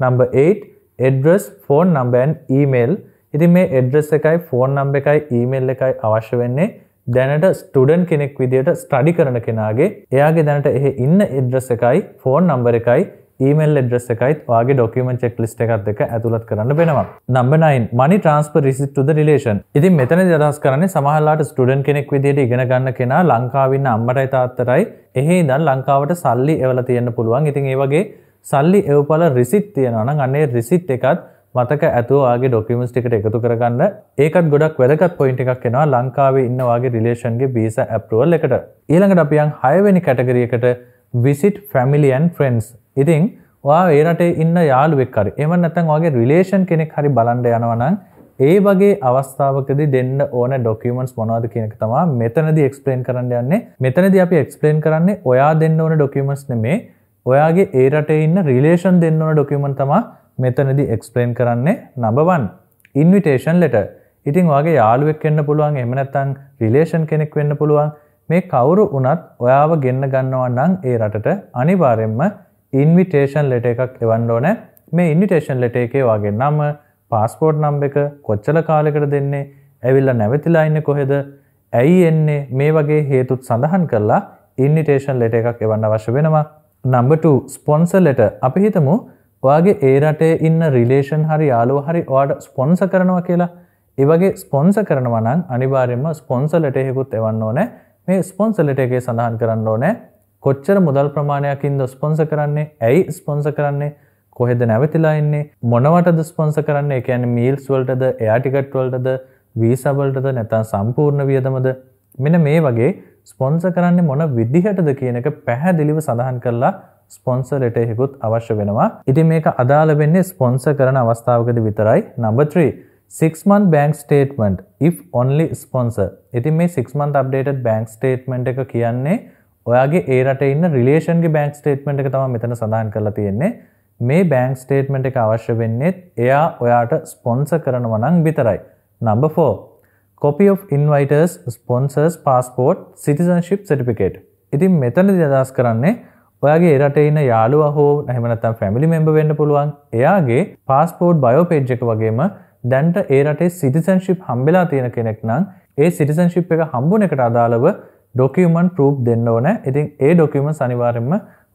number 8 address phone number and email. ඉතින් මේ address එකයි phone number එකයි email එකයි අවශ්‍ය වෙන්නේ දැනට ස්ටුඩන්ට් කෙනෙක් විදියට ස්ටඩි කරන කෙනාගේ එයාගේ දැනට එහෙ ඉන්න address එකයි phone number එකයි email address එකයි ඔයාගේ document checklist එකත් එක්ක ඇතුළත් කරන්න වෙනවා. number 9 money transfer receipt to the relation. ඉතින් මෙතනදී අදහස් කරන්නේ සමහරලාට ස්ටුඩන්ට් කෙනෙක් විදියට ඉගෙන ගන්න කෙනා ලංකාවේ ඉන්න අම්මටයි තාත්තටයි එහෙ ඉඳන් ලංකාවට සල්ලි එවලා තියෙන්න පුළුවන්. ඉතින් ඒ වගේ සල්ලි එවපල රිසිට් තියෙනවා නම් අන්නේ රිසිට් එකත් මතක ඇතුව ඔයාගේ ඩොකියුමන්ට්ස් ටිකට එකතු කරගන්න. ඒකත් ගොඩක් වැදගත් පොයින්ට් එකක් එනවා ලංකාවේ ඉන්න ඔයාගේ රිලේෂන් ගේ වීසා ඇප්‍රූවල් එකට. ඊළඟට අපි යන් 6 වෙනි කැටගරි එකට visit family and friends. ඉතින් ඔයා ඒ රටේ ඉන්න යාළුවෙක් හරි එහෙම නැත්නම් ඔයාගේ රිලේෂන් කෙනෙක් හරි බලන්න යනවා නම් ඒ වගේ අවස්ථාවකදී දෙන්න ඕන ඩොකියුමන්ට්ස් මොනවද කියන එක තමයි මෙතනදී එක්ස්ප්ලেইন කරන්න යන්නේ. මෙතනදී අපි එක්ස්ප්ලেইন කරන්නේ ඔයා දෙන්න ඕන ඩොකියුමන්ට්ස් නෙමේ ඔයාගේ ඒ රටේ ඉන්න රිලේෂන් දෙන්න ඕන ඩොකියුමන්ට් තමයි මෙතනදී එක්ස්ප්ලেইন කරන්නේ. number 1 invitation letter. ඉතින් ඔයාගේ යාළුවෙක් වෙන්න පුළුවන් එහෙම නැත්නම් රිලේෂන් කෙනෙක් වෙන්න පුළුවන්. මේ කවුරු වුණත් ඔයාව ගෙන්න ගන්නවා නම් ඒ රටට අනිවාර්යයෙන්ම invitation letter එකක් එවන්න ඕනේ. මේ invitation letter එකේ ඔයාගේ නම, passport number එක, කොච්චර කාලයකට දෙන්නේ, ඇවිල්ලා නැවතිලා ඉන්නේ කොහෙද, ඇයි එන්නේ මේ වගේ හේතුත් සඳහන් කරලා invitation letter එකක් එවන්න අවශ්‍ය වෙනවා. number 2 sponsor letter. අපි හිතමු ඔයාගේ ඒ රටේ ඉන්න රිලේෂන් හරි යාළුවා හරි ඔයාට ස්පොන්සර් කරනවා කියලා. ඒ වගේ ස්පොන්සර් කරනවා නම් අනිවාර්යයෙන්ම ස්පොන්සර් ලෙටර් එකකුත් එවන්න ඕනේ. මේ ස්පොන්සර් ලෙටර් එකේ සඳහන් කරන්න ඕනේ කොච්චර මුදල් ප්‍රමාණයකින්ද ස්පොන්සර් කරන්නේ, ඇයි ස්පොන්සර් කරන්නේ, කොහෙද නැවතිලා ඉන්නේ, මොනවටද ස්පොන්සර් කරන්නේ, ඒ කියන්නේ මීල්ස් වලටද, එයාර් ටිකට් වලටද, වීසා වලටද නැත්නම් සම්පූර්ණ වියදමද, මෙන්න මේ වගේ ස්පොන්සර් කරන්නේ මොන විදිහටද කියන එක පැහැදිලිව සඳහන් කරලා ස්පොන්සර් ලෙටර් එකකුත් අවශ්‍ය වෙනවා. ඉතින් මේක අදාළ වෙන්නේ ස්පොන්සර් කරන අවස්ථාවකදී විතරයි. number 3 6 month bank statement if only sponsor. ඉතින් මේ 6 month updated bank statement එක කියන්නේ ඔයාගේ ඒ රටේ ඉන්න රිලේෂන් ගේ bank statement එක තමයි මෙතන සඳහන් කරලා තියෙන්නේ. මේ bank statement එක අවශ්‍ය වෙන්නේ එයා ඔයාට ස්පොන්සර් කරනවා නම් විතරයි. number 4 copy of inviters sponsors passport citizenship certificate. ඉතින් මෙතනදී අදහස් කරන්නේ ඔයාගේ ඒ රටේ ඉන්න යාළුවා හෝ එහෙම නැත්නම් ෆැමිලි මෙම්බර් වෙන්න පුළුවන්. එයාගේ passport bio page එක වගේම දැන්ට ඒ රටේ citizenship හම්බෙලා තියෙන කෙනෙක් නම් ඒ citizenship එක හම්බුන එකට අදාළව document proof දෙන්න ඕනේ. ඉතින් ඒ documents අනිවාර්යයෙන්ම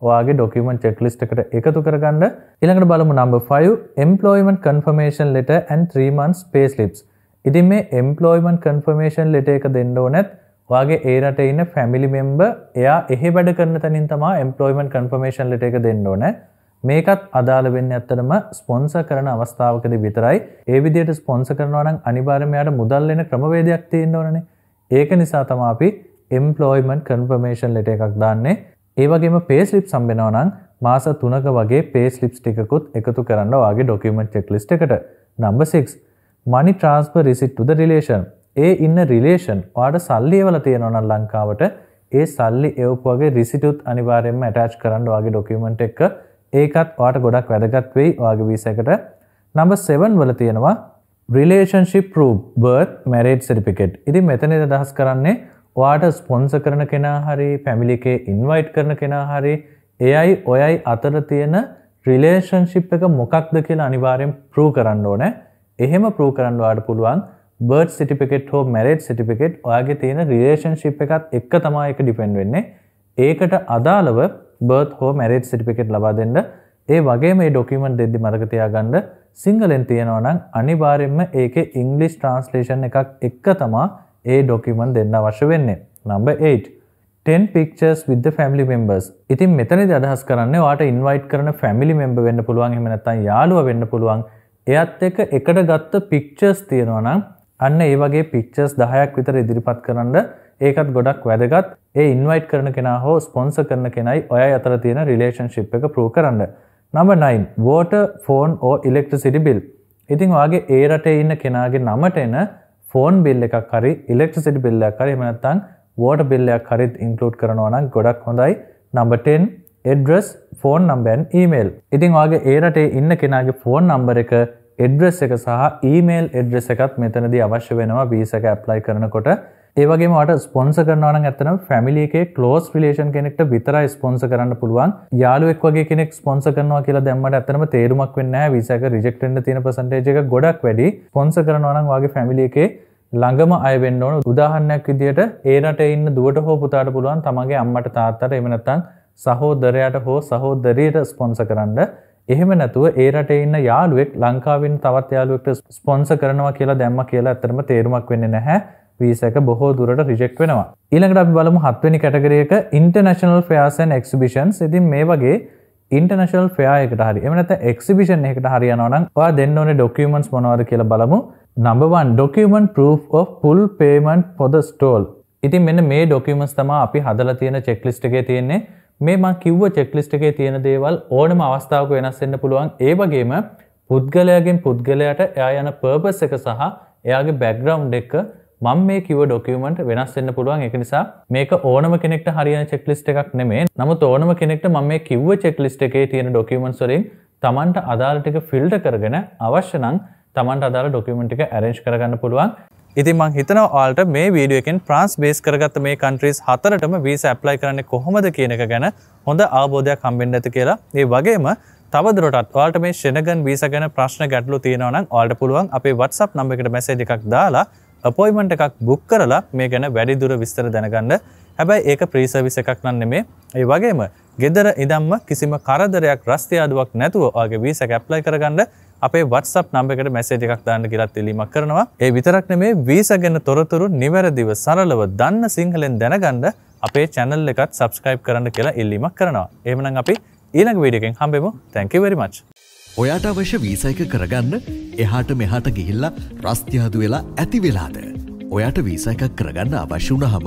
ඔයාගේ document checklist එකට එකතු කරගන්න. ඊළඟට බලමු number 5 employment confirmation letter and 3 months pay slips. ඉතින් මේ employment confirmation letter එක දෙන්න ඕනෙත් ඔයාගේ ඒ රටේ ඉන්න family member එයා එහෙ වැඩ කරන තැනින් තමයි employment confirmation letter එක දෙන්න ඕනේ. මේකත් අදාළ වෙන්නේ ඇත්තටම ස්පොන්සර් කරන අවස්ථාවකදී විතරයි. ඒ විදිහට ස්පොන්සර් කරනවා නම් අනිවාර්යයෙන්ම යාට මුදල් වෙන ක්‍රමවේදයක් තියෙන්න ඕනනේ. ඒක නිසා තමයි අපි employment confirmation letter එකක් දාන්නේ. ඒ වගේම pay slips හම්බෙනවා නම් මාස 3ක වගේ pay slips ටිකකුත් එකතු කරන්න ඔයාගේ document checklist එකට. number 6 money transfer receipt to the relation. ඒ ඉන්න රිලේෂන් ඔයාට සල්ලි එවලා තියෙනවා නම් ලංකාවට ඒ සල්ලි එවපු වගේ රිසිට් උත් අනිවාර්යයෙන්ම ඇටච් කරන්න ඔයාගේ ડોකියුමන්ට් එක. ඒකත් ඔයාට ගොඩක් වැදගත් වෙයි ඔයාගේ වීසා එකට. number 7 වල තියෙනවා relationship proof birth marriage certificate. ඉතින් මෙතනදී අදහස් කරන්නේ ඔයාට ස්පොන්සර් කරන කෙනා හරි ෆැමිලි එකේ ඉන්වයිට් කරන කෙනා හරි එයයි ඔයයි අතර තියෙන රිලේෂන්ෂිප් එක මොකක්ද කියලා අනිවාර්යෙන් ප්‍රූව් කරන්න ඕනේ. එහෙම ප්‍රූව් කරන්න ඔයාට පුළුවන් birth certificate හෝ marriage certificate ඔයාගේ තියෙන relationship එකත් එක්ක තමයි ඒක depend වෙන්නේ. ඒකට අදාළව birth හෝ marriage certificate ලබා දෙන්න. ඒ වගේම මේ document දෙද්දි මතක තියාගන්න සිංහලෙන් තියෙනවා නම් අනිවාර්යයෙන්ම ඒකේ English translation එකක් එක්ක තමයි ඒ document දෙන්න අවශ්‍ය වෙන්නේ. number 8 10 pictures with the family members. ඉතින් මෙතනදී අදහස් කරන්නේ ඔයාට invite කරන family member වෙන්න පුළුවන් එහෙම නැත්නම් යාළුවා වෙන්න පුළුවන්. එයත් එක්ක එකට ගත්ත pictures තියෙනවා නම් අන්න ඒ වගේ pictures 10ක් විතර ඉදිරිපත් කරන්න. ඒකත් ගොඩක් වැදගත්. ඒ invite කරන කෙනා හෝ sponsor කරන කෙනයි ඔයයි අතර තියෙන relationship එක prove කරන්න. number 9 water phone or electricity bill. ඉතින් ඔයාගේ ඒ රටේ ඉන්න කෙනාගේ නමට එන phone bill එකක් හරි electricity bill එකක් හරි එහෙම නැත්නම් water bill එකක් හරිත් include කරනවා නම් ගොඩක් හොඳයි. number 10 address, phone number and email. ඉතින් ඔයාගේ ඒ රටේ ඉන්න කෙනාගේ phone number එක, address එක සහ email address එකත් මෙතනදී අවශ්‍ය වෙනවා visa එක apply කරනකොට. ඒ වගේම ඔයාලට ස්පොන්සර් කරනවා නම් ඇත්තටම family එකේ close relation කෙනෙක්ට විතරයි ස්පොන්සර් කරන්න පුළුවන්. යාළුවෙක් වගේ කෙනෙක් ස්පොන්සර් කරනවා කියලා දැම්මට ඇත්තටම තේරුමක් වෙන්නේ නැහැ. visa එක reject වෙන්න තියෙන percentage එක ගොඩක් වැඩි. ස්පොන්සර් කරනවා නම් ඔයාගේ family එකේ ළඟම අය වෙන්න ඕන. උදාහරණයක් විදියට ඒ රටේ ඉන්න දුවට හෝ පුතාට පුළුවන් තමන්ගේ අම්මට තාත්තට එහෙම නැත්නම් සහෝදරයාට හෝ සහෝදරියට ස්පොන්සර් කරන්න. එහෙම නැතුව ඒ රටේ ඉන්න යාළුවෙක් ලංකාවේ ඉන්න තවත් යාළුවෙක්ට ස්පොන්සර් කරනවා කියලා දැම්ම කියලා ඇත්තටම තේරුමක් වෙන්නේ නැහැ. visa එක බොහෝ දුරට reject වෙනවා. ඊළඟට අපි බලමු 7 වෙනි කැටගරි එක international fairs and exhibitions. ඉතින් මේ වගේ international fair එකකට හරි එහෙම නැත්නම් exhibition එකකට හරි යනවා නම් ඔයා දෙන්න ඕනේ documents මොනවද කියලා බලමු. number 1 document proof of full payment for the stall. ඉතින් මෙන්න මේ documents තමයි අපි හදලා තියෙන checklist එකේ තියෙන්නේ. මේ මම කිව්ව checklist එකේ තියෙන දේවල් ඕනම අවස්ථාවක වෙනස් වෙන්න පුළුවන්. ඒ වගේම පුද්ගලයාගෙන් පුද්ගලයාට එයා යන purpose එක සහ එයාගේ background එක මම මේ කිව්ව ડોකියුමන්ට් වෙනස් වෙන්න පුළුවන්. ඒක නිසා මේක ඕනම කෙනෙක්ට හරියන චෙක්ලිස්ට් එකක් නෙමෙයි. නමුත් ඕනම කෙනෙක්ට මම මේ කිව්ව චෙක්ලිස්ට් එකේ තියෙන ડોකියුමන්ට්ස් වලින් Tamanට අදාළ ටික ෆිල්ටර් කරගෙන අවශ්‍ය නම් Tamanට අදාළ ડોකියුමන්ට් ටික arrange කරගන්න පුළුවන්. ඉතින් මම හිතනවා ඔයාලට මේ වීඩියෝ එකෙන් France බේස් කරගත්ත මේ countries හතරටම visa apply කරන්නේ කොහොමද කියන එක ගැන හොඳ අවබෝධයක් හම්බෙන්න ඇති කියලා. ඒ වගේම තවදුරටත් ඔයාලට මේ Schengen visa ගැන ප්‍රශ්න ගැටලු තියෙනවා නම් ඔයාලට පුළුවන් අපේ WhatsApp number එකට message එකක් දාලා appointment එකක් book කරලා මේ ගැන වැඩිදුර විස්තර දැනගන්න. හැබැයි ඒක free service එකක් නන් නෙමෙයි. ඒ වගේම ගෙදර ඉඳන්ම කිසිම කරදරයක් රස්තියාදුවක් නැතුව ඔයාගේ visa එක apply කරගන්න අපේ WhatsApp number එකට message එකක් දාන්න කියලා ඉල්ලීමක් කරනවා. ඒ විතරක් නෙමෙයි visa ගැන තොරතුරු නිවැරදිව සරලව දන්න සිංහලෙන් දැනගන්න අපේ channel එකත් subscribe කරන්න කියලා ඉල්ලීමක් කරනවා. එහෙමනම් අපි ඊළඟ වීඩියෝ එකෙන් හම්බෙමු. Thank you very much. ඔයාට අවශ්‍ය වීසා එක කරගන්න එහාට මෙහාට ගිහිල්ලා රස්තියාදු වෙලා ඇති වෙලාද? ඔයාට වීසා එකක් කරගන්න අවශ්‍ය වුණාම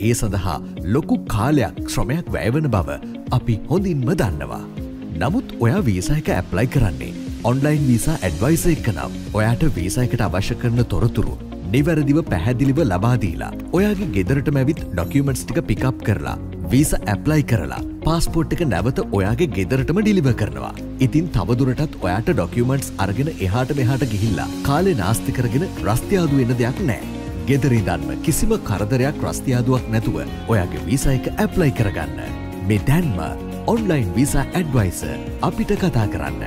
ඒ සඳහා ලොකු කාලයක් ශ්‍රමයක් වැය වෙන බව අපි හොඳින්ම දන්නවා. නමුත් ඔයා වීසා එක ඇප්ලයි කරන්නේ ඔන්ලයින් වීසා ඇඩ්වයිසර් එක නම් ඔයාට වීසා එකට අවශ්‍ය කරන තොරතුරු නිවැරදිව පැහැදිලිව ලබා දීලා ඔයාගේ ගෙදරටම ඇවිත් ඩොකියුමන්ට්ස් ටික පිකප් කරලා වීසා ඇප්ලයි කරලා පාස්පෝර්ට් එක නැවත ඔයාගේ ගෙදරටම ඩිලිවර් කරනවා. ඉතින් තවදුරටත් ඔයාට ඩොකියුමන්ට්ස් අරගෙන එහාට මෙහාට ගිහිල්ලා කාලේ නාස්ති කරගෙන රස්තියාදු වෙන්න දෙයක් නැහැ. ගෙදර ඉඳන්ම කිසිම කරදරයක් රස්තියාදුවක් නැතුව ඔයාගේ වීසා එක ඇප්ලයි කරගන්න. මේ දැන්ම ඔන්ලයින් වීසා ඇඩ්වයිසර් අපිට කතා කරන්න.